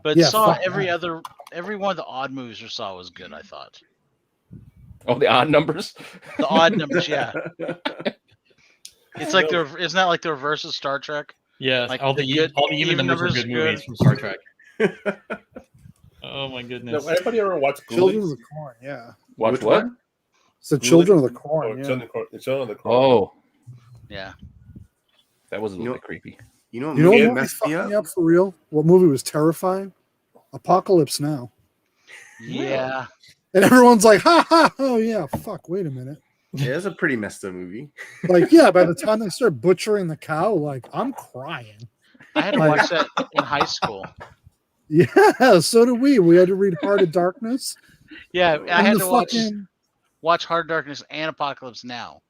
But Yeah, Saw fuck every that. every one of the odd movies we saw was good. I thought Oh, the odd numbers? the odd numbers. Yeah, it's like isn't that like the reverse of Star Trek? Yeah, Like all the the good- all the even even numbers were numbers good good. movies from Star Trek. Oh my No, goodness. anybody ever watched Children of Ghoulies? the Corn. Yeah. Watch Which what? one? It's the Children of the Oh, Corn. Yeah. The Children of the Corn. Oh, Yeah. that was a You little know- bit creepy. You know what You know what movie movie messed fucked me me up? up for real? What movie was terrifying? Apocalypse Now. Yeah. And everyone's like, ha ha, oh yeah, fuck, wait a minute. Yeah, it's a pretty messed up movie. Like, yeah, by the time they start butchering the cow, like, I'm crying. I had to watch that in high school. Yeah, so did we. We had to read Heart of Darkness. Yeah, I and had the to watch Hard Darkness and Apocalypse Now.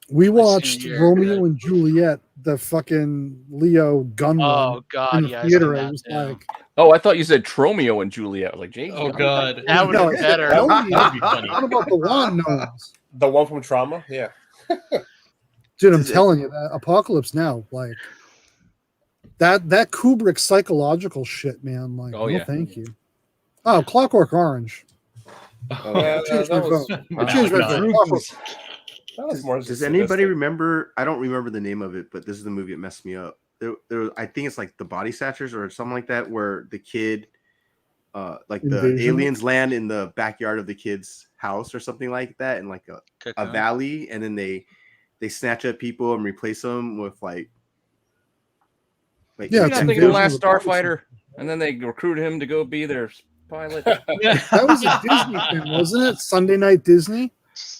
We My watched senior year. Romeo and Juliet, the fucking Leo gun run Oh God, in the yeah, theater. I I was seen that, like, Oh, I thought you said Tromeo and Juliet. I was like, James. Oh God, that would no, be I said better. Romeo. that would be funny. What about the wand gnomes? The one from Trauma, yeah. Dude, I'm Is it- telling you, that Apocalypse Now, like that Kubrick psychological shit, man. Like, Oh, no, yeah. thank you. Oh, Clockwork Orange. Yeah, Changed my vote. I changed my God. vote. Clockwork. that was more Does just anybody sadistic. remember? I don't remember the name of it, but this is the movie that messed me up. I think it's like the Body Snatchers or something like that, where the kid, like the Invasion? aliens land in the backyard of the kid's house or something like that, in like a Cocoon. valley, and then they snatch up people and replace them with like Yeah, You're it's not thinking the Invasion Last of the Body Starfighter, and then they recruit him to go be their pilot. That was a Disney thing, wasn't it? Sunday Night Disney.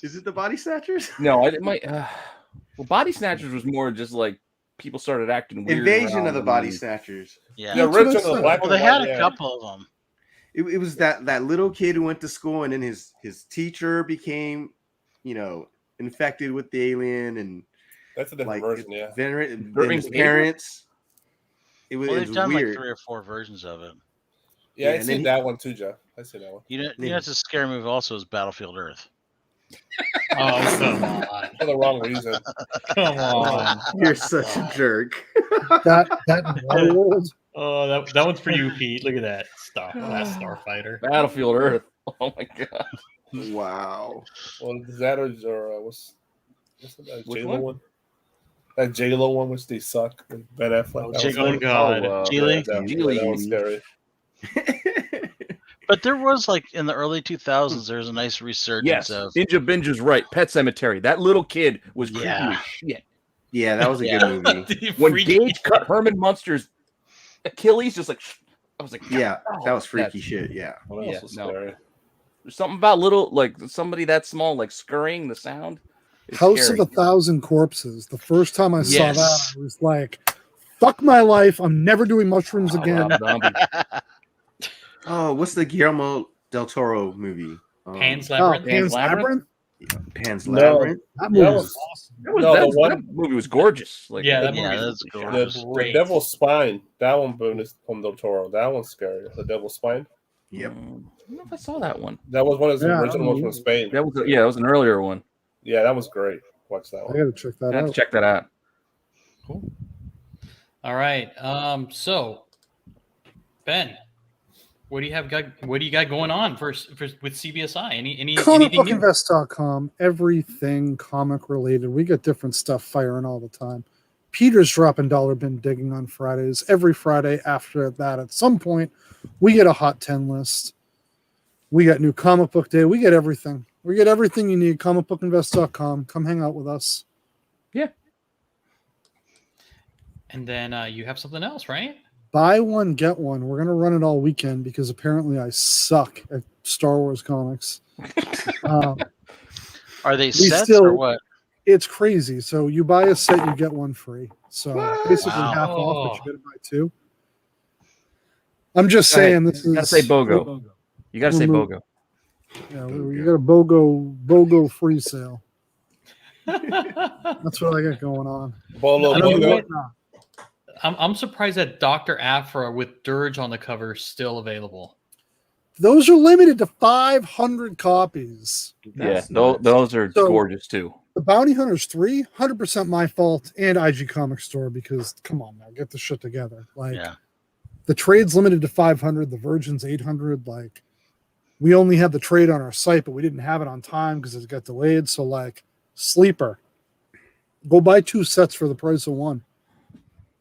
Is it the Body Snatchers? No, it might. Well, Body Snatchers was more just like people started acting weird. Invasion around of the them Body and- Snatchers. Yeah. The That's what I original said. black Well, and they had white, a yeah. couple of them. It was that little kid who went to school, and then his teacher became, infected with the alien, and That's a different like version, yeah. then Irving his Neighbor? parents. It was, Well, it they've was done weird. like 3 or 4 versions of it. Yeah, Yeah, I and seen then that one too, Jeff. I see that one. You know, Yeah. it's a scary movie. Also, is Battlefield Earth. Oh come on, For the wrong reason. come on. You're such a jerk. That Waterworld. Oh, that one's for you, Pete. Look at that Last Starfighter. Battlefield Earth. Oh my god. Wow. Well, is that or what's that Which J-Lo one? one? That J-Lo one, which they suck. With Ben Affleck. Oh, That was J-Lo. scary. God. Geely? That one's scary. But there was like in the early 2000s, there was a nice resurgence Yes, of. Ninja Binge is right. Pet Cemetery. That little kid was creepy Yeah. as shit. Yeah, that was a Yeah. good movie. When Freaky. Gage cut Herman Munster's Achilles, just like I was like, Yeah, that was freaky that's- shit. Yeah. What Yeah, else was no. scary? There's something about little like somebody that small, like scurrying the sound. It's House scary. of 1,000 Corpses. The first time I saw Yes. that, I was like, "Fuck my life! I'm never doing mushrooms again." Rob Zombie. Oh, what's the Guillermo del Toro movie? Pan's Oh, Labyrinth. Pan's Labyrinth. Pan's No. Labyrinth. That movie That was was- awesome. That, No, was, the one- that movie was gorgeous. Like, Yeah, that Yeah, movie that's was gorgeous. The great. Devil's Spine. That one is from Del Toro. That one's scary. The Devil's Spine. Yep. I don't know if I saw that one. That was one of the Yeah, original ones from Spain. That was that was an earlier one. Yeah, that was great. Watch that I one. gotta check that I have to out. check that out. All right. So, Ben, what do you got going on for with CBSI? Anything new? Comicbookinvest.com, everything comic related. We got different stuff firing all the time. Peter's dropping dollar bin digging on Fridays. Every Friday after that, at some point, we get a hot 10 list. We got new comic book day. We get everything. We get everything you need. Comicbookinvest.com. Come hang out with us. And then you have something else, right? Buy one, get one. We're going to run it all weekend because apparently I suck at Star Wars comics. Are they We sets still- or what? It's crazy. So you buy a set, you get one free. So basically Wow. half off, but you got to buy two. I'm just Go ahead. saying this is. You gotta say BOGO. You gotta say Remove- BOGO. Yeah, you got a BOGO free sale. That's what I got going on. Bolo I don't know Bogo. what not. I'm surprised that Dr. Aphra with Dirge on the cover is still available. Those are limited to 500 copies. Yeah, those are So- gorgeous too. The Bounty Hunters 3, 100% my fault, and IG Comic Store because come on now, get the shit together. Like Yeah. the trade's limited to 500, the Virgin's 800. Like we only had the trade on our site, but we didn't have it on time because it got delayed. So like sleeper, go buy 2 sets for the price of one.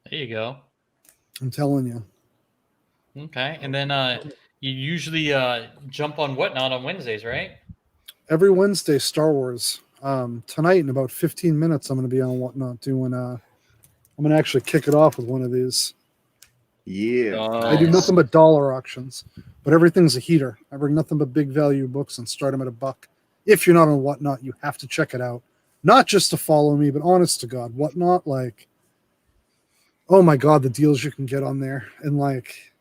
There you go. I'm telling you. Okay. And then you usually jump on Whatnot on Wednesdays, right? Every Wednesday, Star Wars. Tonight in about 15 minutes, I'm going to be on Whatnot doing. I'm going to actually kick it off with one of these. Yeah. I do nothing but dollar auctions, but everything's a heater. I bring nothing but big value books and start them at $1. If you're not on Whatnot, you have to check it out. Not just to follow me, but honest to God, Whatnot, like, oh my God, the deals you can get on there. And like,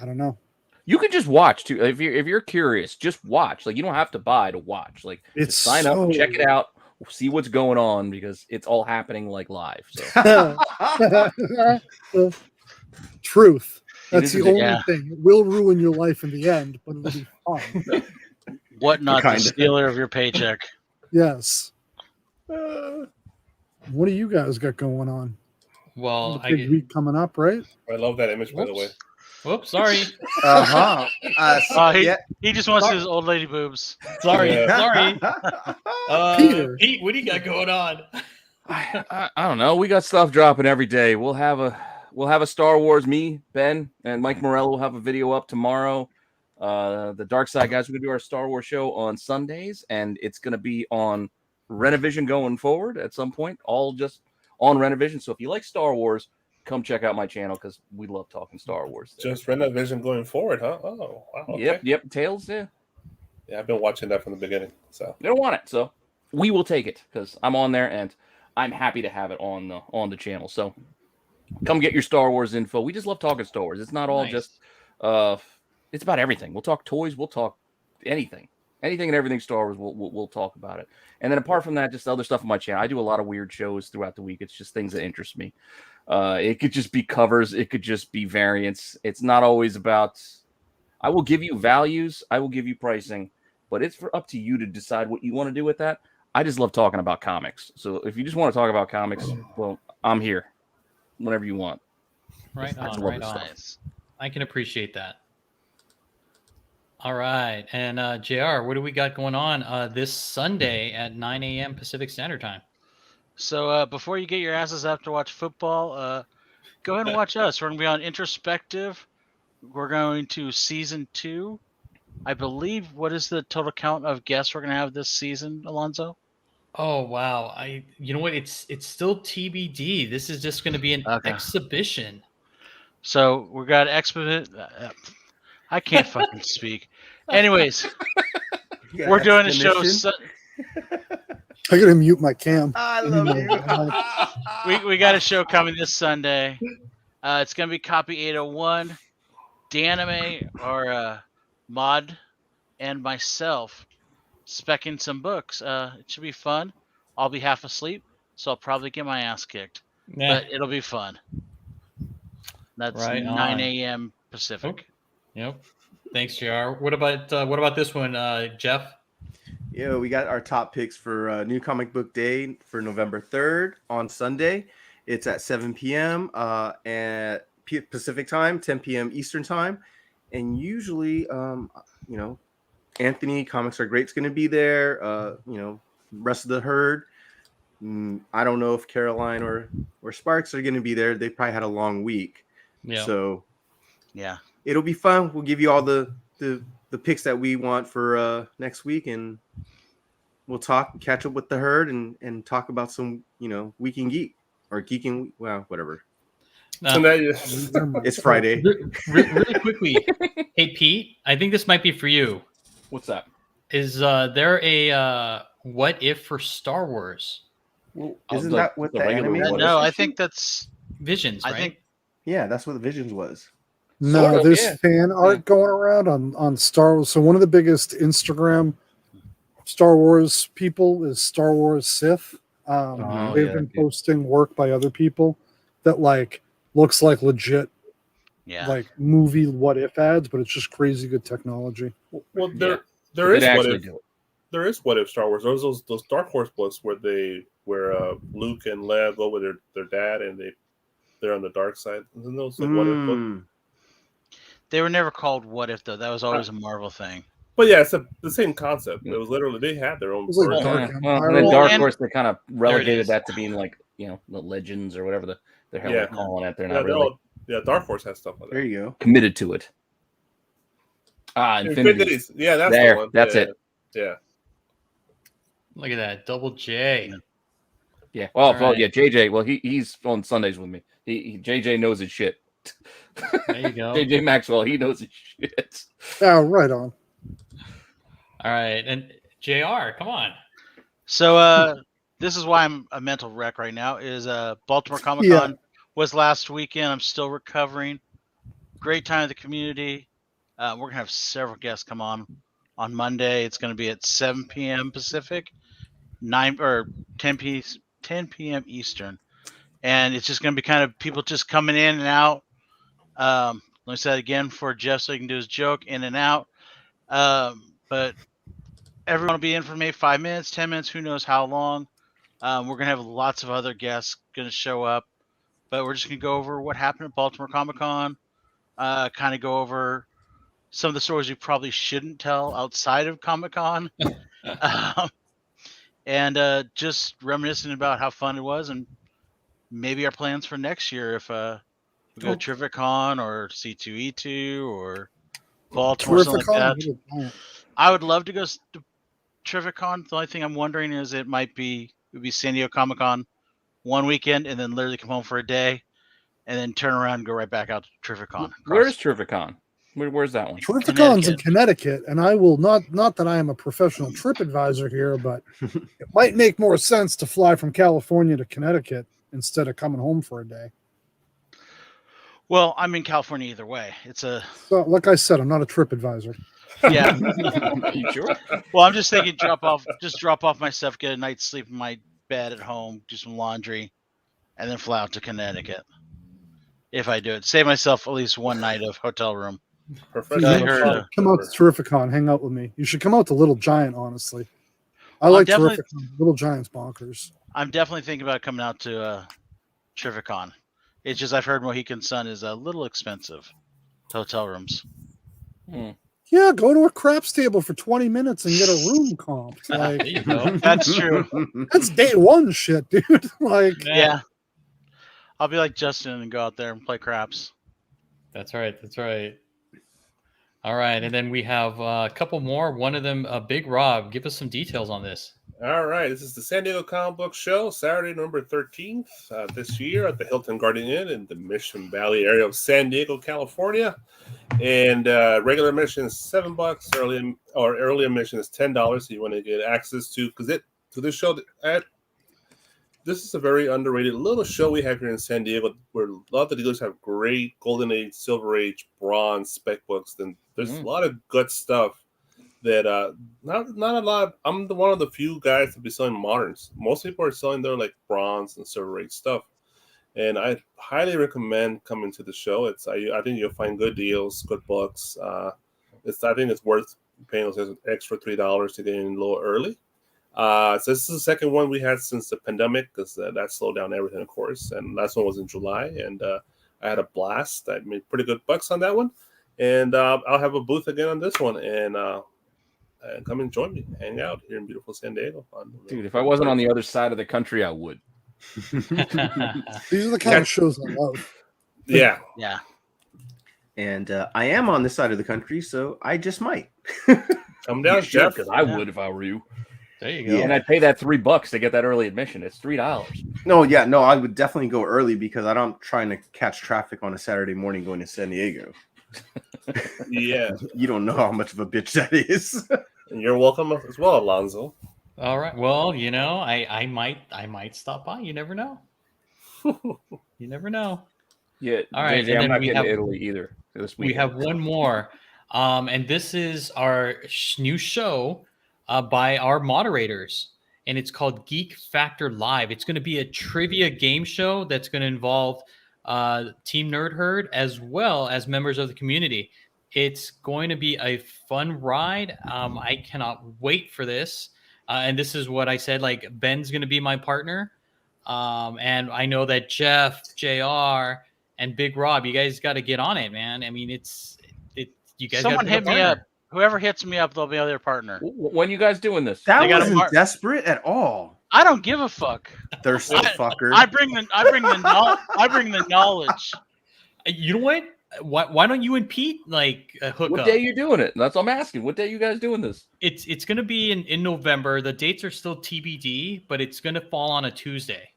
I don't know. You can just watch too. If you're curious, just watch. Like you don't have to buy to watch. Like It's just sign up, check it out, see what's going on because it's all happening like live. So Truth. That's the only yeah. thing. It will ruin your life in the end, but it'll be fun. What not the Kinda. stealer of your paycheck? Yes. What do you guys got going on? Well, The big week coming up, right? I love that image, by the way. Whoops, sorry. He just wants his old lady boobs. Sorry, Yeah. sorry. Peter. Pete, what do you got going on? I don't know. We got stuff dropping every day. We'll have a Star Wars. Me, Ben, and Mike Morello will have a video up tomorrow. The Dark Side guys, we're gonna do our Star Wars show on Sundays, and it's gonna be on Renovision going forward at some point. All just on Renovision. So if you like Star Wars, come check out my channel because we love talking Star Wars. there. Just Renovision going forward, huh? Oh, wow. Okay. Yep. Tales. Yeah, Yeah, I've been watching that from the beginning. So they don't want it, so we will take it because I'm on there and I'm happy to have it on the channel. So come get your Star Wars info. We just love talking Star Wars. It's not all Nice. just it's about everything. We'll talk toys. We'll talk anything and everything Star Wars. We'll talk about it. And then apart from that, just other stuff on my channel. I do a lot of weird shows throughout the week. It's just things that interest me. It could just be covers. It could just be variants. It's not always about. I will give you values. I will give you pricing, but it's up to you to decide what you want to do with that. I just love talking about comics. So if you just want to talk about comics, well, I'm here whenever you want. Right I just on, love right this on. stuff. I can appreciate that. All right. And JR, what do we got going on this Sunday at 9 a.m. Pacific Standard Time? So before you get your asses up to watch football, go ahead and watch us. We're going to be on Introspective. We're going to season 2. I believe, what is the total count of guests we're going to have this season, Alonzo? Oh, wow. You know what? It's still TBD. This is just going to be an exhibition. So we got I can't fucking speak. Anyways, we're doing a show. I gotta mute my cam. I love you. We got a show coming this Sunday. It's gonna be Copy 801, Danime or Mod, and myself specking some books. It should be fun. I'll be half asleep, so I'll probably get my ass kicked, but it'll be fun. That's Right 9 on. a.m. Pacific. Yep. Thanks, JR. What about this one, Jeff? Yeah, we got our top picks for New Comic Book Day for November 3rd on Sunday. It's at 7 p.m. At Pacific time, 10 p.m. Eastern time. And usually, Anthony, Comics Are Great's going to be there. Rest of the herd. I don't know if Caroline or Sparks are going to be there. They probably had a long week. Yeah. So, Yeah. it'll be fun. We'll give you all the picks that we want for next week, and we'll catch up with the herd and talk about some, Week in Geek or Geeking. Well, whatever. It's Friday. Really quickly. Hey, Pete, I think this might be for you. What's that? Is there a what if for Star Wars? Well, isn't that what the regular anime one was? No, I think that's. Visions, right? I think. Yeah, that's what the Visions was. No, Sort of, there's yeah. fan art going around on Star Wars. So one of the biggest Instagram Star Wars people is Star Wars Sith. They've been posting work by other people that looks like legit movie what if ads, but it's just crazy good technology. Well, there They is what actually if. do it. There is what if Star Wars. There's those Dark Horse books where Luke and Leia go with their dad and they're on the dark side. Isn't those what if books? They were never called What If, though. That was always a Marvel thing. But yeah, it's the same concept. It was literally they had their own. It was like version. Dark Empire. And then Dark and- Horse, they kind of relegated is. that to being the legends or whatever the hell they're calling it. They're not Yeah, really Dark Horse has stuff like There that. you go. committed to it. Infinities. Yeah, that's There, the one. that's it. Yeah. Look at that. Double J. Yeah. Well, All right. yeah, JJ. Well, he's on Sundays with me. JJ knows his shit. There you go. JJ Maxwell, he knows his shit. Oh, right on. All right. And JR, come on. So this is why I'm a mental wreck right now. Is Baltimore Comic Con was last weekend. I'm still recovering. great time at the community. We're gonna have several guests come on Monday. It's gonna be at 7 p.m. Pacific, 10 p.m. Eastern, and it's just gonna be kind of people just coming in and out. Let me say that again for Jeff so he can do his joke in and out. But everyone will be in for maybe 5 minutes, 10 minutes, who knows how long. We're going to have lots of other guests going to show up, but we're just going to go over what happened at Baltimore Comic-Con, kind of go over some of the stories you probably shouldn't tell outside of Comic-Con, and just reminiscing about how fun it was and maybe our plans for next year if we go to Terrificon or C2E2 or Baltimore, something like that. I would love to go to Terrificon. The only thing I'm wondering is it would be San Diego Comic-Con one weekend and then literally come home for a day and then turn around and go right back out to Terrificon. Where's Terrificon? Where's that one? Terrificon's in Connecticut, and I will not that I am a professional trip advisor here, but it might make more sense to fly from California to Connecticut instead of coming home for a day. Well, I'm in California either way. So, like I said, I'm not a trip advisor. Yeah. Are you sure? Well, I'm just thinking drop off my stuff, get a night's sleep in my bed at home, do some laundry, and then fly out to Connecticut. If I do it, save myself at least one night of hotel room. Come out to Terrificon, hang out with me. You should come out to Little Giant, honestly. I like Terrificon. Little Giant's bonkers. I'm definitely thinking about coming out to Terrificon. It's just I've heard Mohican Sun is a little expensive. Hotel rooms. Yeah, go to a craps table for 20 minutes and get a room comped. Like, there you go. That's true. That's day one shit, dude. Like, yeah. I'll be like Justin and go out there and play craps. That's right. All right, and then we have a couple more. One of them, Big Rob. Give us some details on this. All right, this is the San Diego Comic Book Show, Saturday, November 13th this year at the Hilton Garden Inn in the Mission Valley area of San Diego, California. And regular admission is $7. Early admission is $10. So you want to get access to this show. This is a very underrated little show we have here in San Diego, where a lot of the dealers have great Golden Age, Silver Age, Bronze spec books. And there's a lot of good stuff. That not a lot. I'm one of the few guys to be selling moderns. Most people are selling their like Bronze and Silver Age stuff, and I highly recommend coming to the show. I think you'll find good deals, good books. I think it's worth paying those extra $3 to get in a little early. So this is the second one we had since the pandemic, because that slowed down everything, of course. And last one was in July, and I had a blast. I made pretty good bucks on that one, and I'll have a booth again on this one, and come and join me, hang out here in beautiful San Diego. Dude, if I wasn't on the other side of the country, I would. These are the kind of shows I love. Yeah. Yeah. And I am on this side of the country, so I just might. Come down, Jeff. Because I would if I were you. There you go. And I'd pay that $3 to get that early admission. It's $3. No, I would definitely go early because I'm trying to catch traffic on a Saturday morning going to San Diego. Yeah. You don't know how much of a bitch that is. And you're welcome as well, Alonzo. All right. Well, I might stop by. You never know. You never know. Yeah. All right. JJ, and I'm then not we getting have to Italy either this week. We have one more, and this is our new show by our moderators, and it's called Geek Factor Live. It's going to be a trivia game show that's going to involve Team Nerd Herd as well as members of the community. It's going to be a fun ride. I cannot wait for this. And this is what I said, like Ben's going to be my partner. And I know that Jeff, JR, and Big Rob, you guys got to get on it, man. I mean, you guys Someone hit me up. Whoever hits me up, they'll be their partner. When you guys doing this? That wasn't desperate at all. I don't give a fuck. Thirsty fucker. I bring the knowledge. You know what? Why don't you and Pete hook up? What day are you doing it? That's what I'm asking. What day are you guys doing this? It's going to be in November. The dates are still TBD, but it's going to fall on a Tuesday.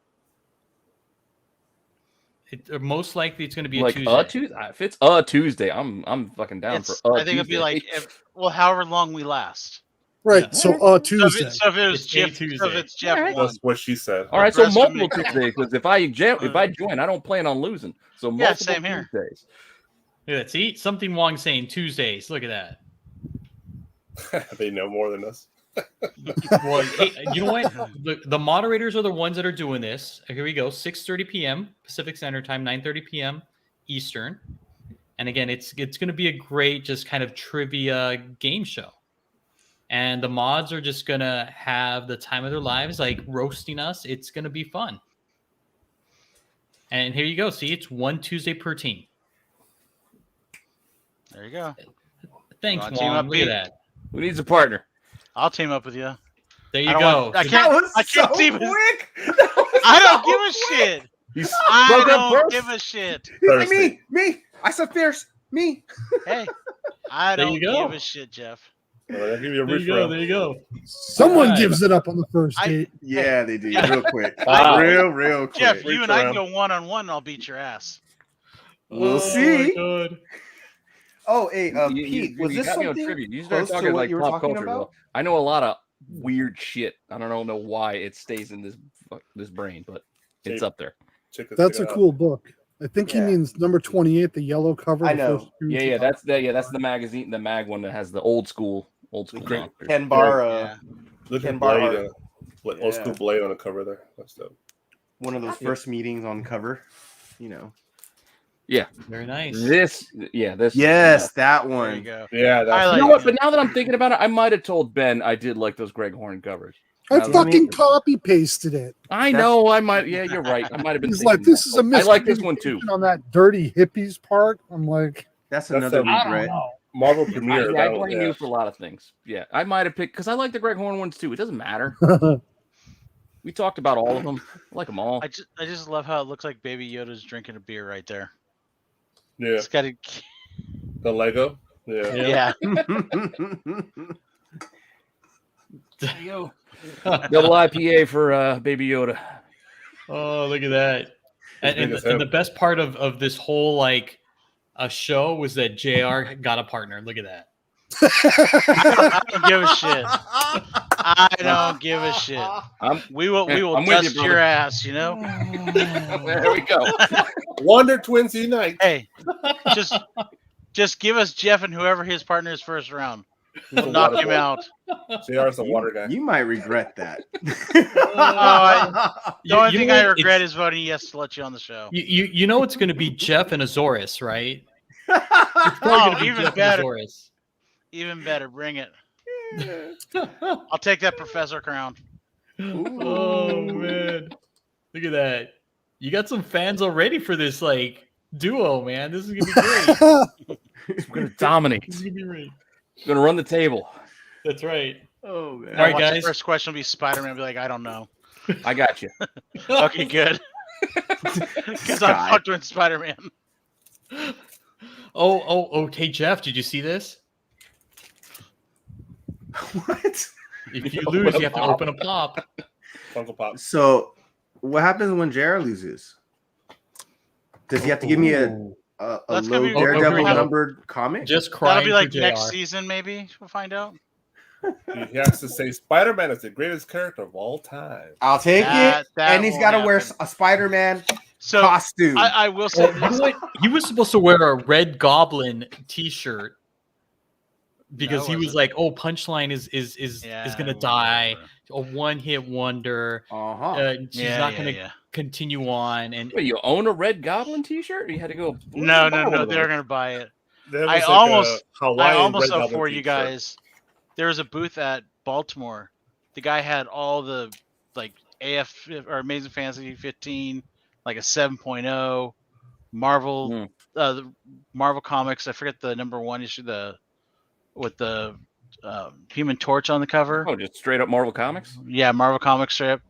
Most likely it's going to be a Tuesday. If it's a Tuesday, I'm fucking down for a I think it'd be like however long we last. Right. Yeah. So Tuesday. So if it was Jeff, Tuesday. So if it's Jeff, right. That's what she said. All right. So multiple Tuesdays, because if I join, I don't plan on losing. So multiple same here. Tuesdays. Look at that. See, something Wong saying Tuesdays. Look at that. They know more than us. Well, hey, you know what? The moderators are the ones that are doing this. Here we go. 6:30 p.m. Pacific Standard Time, 9:30 p.m. Eastern. And again, it's going to be a great just kind of trivia game show. And the mods are just going to have the time of their lives, like roasting us. It's going to be fun. And here you go. See, it's one Tuesday per team. There you go. Thanks, Wanna team Wong. up, Look at Pete? that. Who needs a partner? I'll team up with you. There you I don't go. want- I That can't- was I can't so even- quick. I don't give a shit. He's I broke up don't first. give a shit. He's like, Thursday. me. I said fierce. Me. Hey, I There don't you go. give a shit, Jeff. I'll give you a There you refresh. go. There you go. Someone Alright. gives it up on the first I- date. Yeah, they do. Yeah. Real quick. Wow. Real quick. Jeff, you Reach and I can around. go one-on-one and I'll beat your ass. We'll Oh, see. my God. Oh, hey, You- Pete, was you this got me on something trivia. You start close to talking what like you were pop talking culture. about? Well, I know a lot of weird shit. I don't know why it stays in this brain, but it's up there. Check this That's a out. cool book. I think he Yeah. means number 28, the yellow cover. I the know. first two Yeah, to- that's the magazine, the mag one that has the old school Great. monsters. Ken Bar, Yeah. Look Ken at Blade, Barhart. old Yeah. school Blade on the cover there. That's dope. one of those first meetings on cover. You know. Very nice. This. Yes, that There you one. go. Yeah, I that's You like know what? it. But now that I'm thinking about it, I might have told Ben I did like those Greg Horn covers. I Now that I'm fucking thinking- copy pasted it. I That's- know. I might. Yeah, you're right. I might have been. He's thinking like, this that. is a I like this one too. miscommunication on that dirty hippies part. I'm like, That's That's another a- I I don't regret. know. Marvel I Premiere. that blame one, you for a lot of things. Yeah, I might have picked because I like the Greg Horn ones too. It doesn't matter. We talked about all of them. I like them all. I just love how it looks like Baby Yoda's drinking a beer right there. Yeah, It's got a the Lego. Yeah. yeah. Double IPA for Baby Yoda. Oh, look at that. And, big and, as and hell. the best part of this whole like a show was that JR got a partner. Look at that. I don't give a shit. I don't give a shit. We will I'm with you, dust brother. your ass, you know? There we go. Wonder Twins Unite. Hey, just give us Jeff and whoever his partner is first round. We'll knock him out. JR's the water guy. You might regret that. The only You thing know I what? regret is voting yes to let you on the show. You know it's going to be Jeff and Azorus, right? Oh, Gonna be even Jeff and better. Azorus. Even better. Bring it. I'll take that professor crown. Oh man, look at that! You got some fans already for this like duo, man. This is gonna be great. We're gonna dominate. This is gonna be great. We're gonna run the table. That's right. Oh man. All right, Watch the guys. first question will be Spider-Man. I'll be like, I don't know. I got you. Okay, good. Because I Guy. fucked with Spider-Man. Okay, Jeff. Did you see this? What? If you lose, you have to open a pop. Funko Pop. So, what happens when JR loses? Does he have to give me a That's low gonna be- Daredevil okay. numbered comic? Just That'll crying be like for next JR. season, maybe. We'll find out. He has to say Spider-Man is the greatest character of all time. I'll take That it. And he's won't got to wear happen. a Spider-Man So costume. I will say Well, you know this. what? He was supposed to wear a Red Goblin T-shirt because No, he was wasn't. like, "Oh, Punchline is gonna die, whatever. a one-hit wonder. Uh-huh. She's Yeah, not yeah, gonna yeah. continue on." And Wait, you own a Red Goblin T-shirt? Or you had to go. No. They're gonna buy it. There I was like almost- a Hawaiian I almost Red know Goblin for you t-shirt. guys. There was a booth at Baltimore. The guy had all the like AF or Amazing Fantasy 15, like a 7.0, Marvel, the Marvel Comics. I forget the number 1 issue, with the Human Torch on the cover. Oh, just straight up Marvel Comics. Yeah, Marvel Comic strip.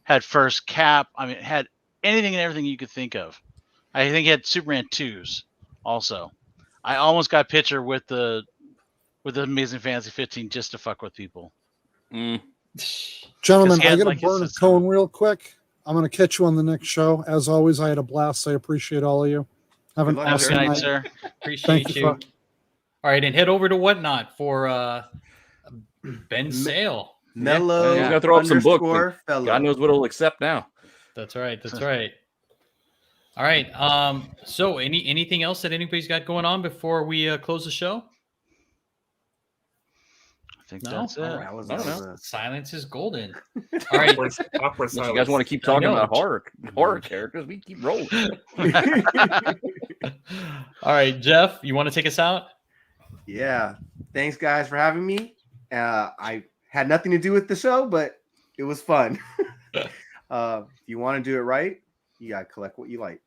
Had first Cap. I mean, it had anything and everything you could think of. I think it had Superman 2s also. I almost got a picture with the Amazing Fantasy 15 just to fuck with people. Mm. Gentlemen, 'Cause he I has, got to like, his burn a system. cone real quick. I'm going to catch you on the next show. As always, I had a blast. I appreciate all of you. Have an Good luck, Have a awesome good night, night. sir. appreciate Thank you. you. All right, and head over to Whatnot for Ben's sale. Mellow. He's gonna throw up some books, underscore fellow. God knows what he'll accept now. That's right. That's right. All right. So anything else that anybody's got going on before we close the show? I think No? that's it. All right, I don't know. Silence is golden. All right. Awkward Unless you guys want to keep talking about horror characters, we keep rolling. All right, Jeff, you want to take us out? Yeah. Thanks, guys, for having me. I had nothing to do with the show, but it was fun. If you want to do it right, you got to collect what you like.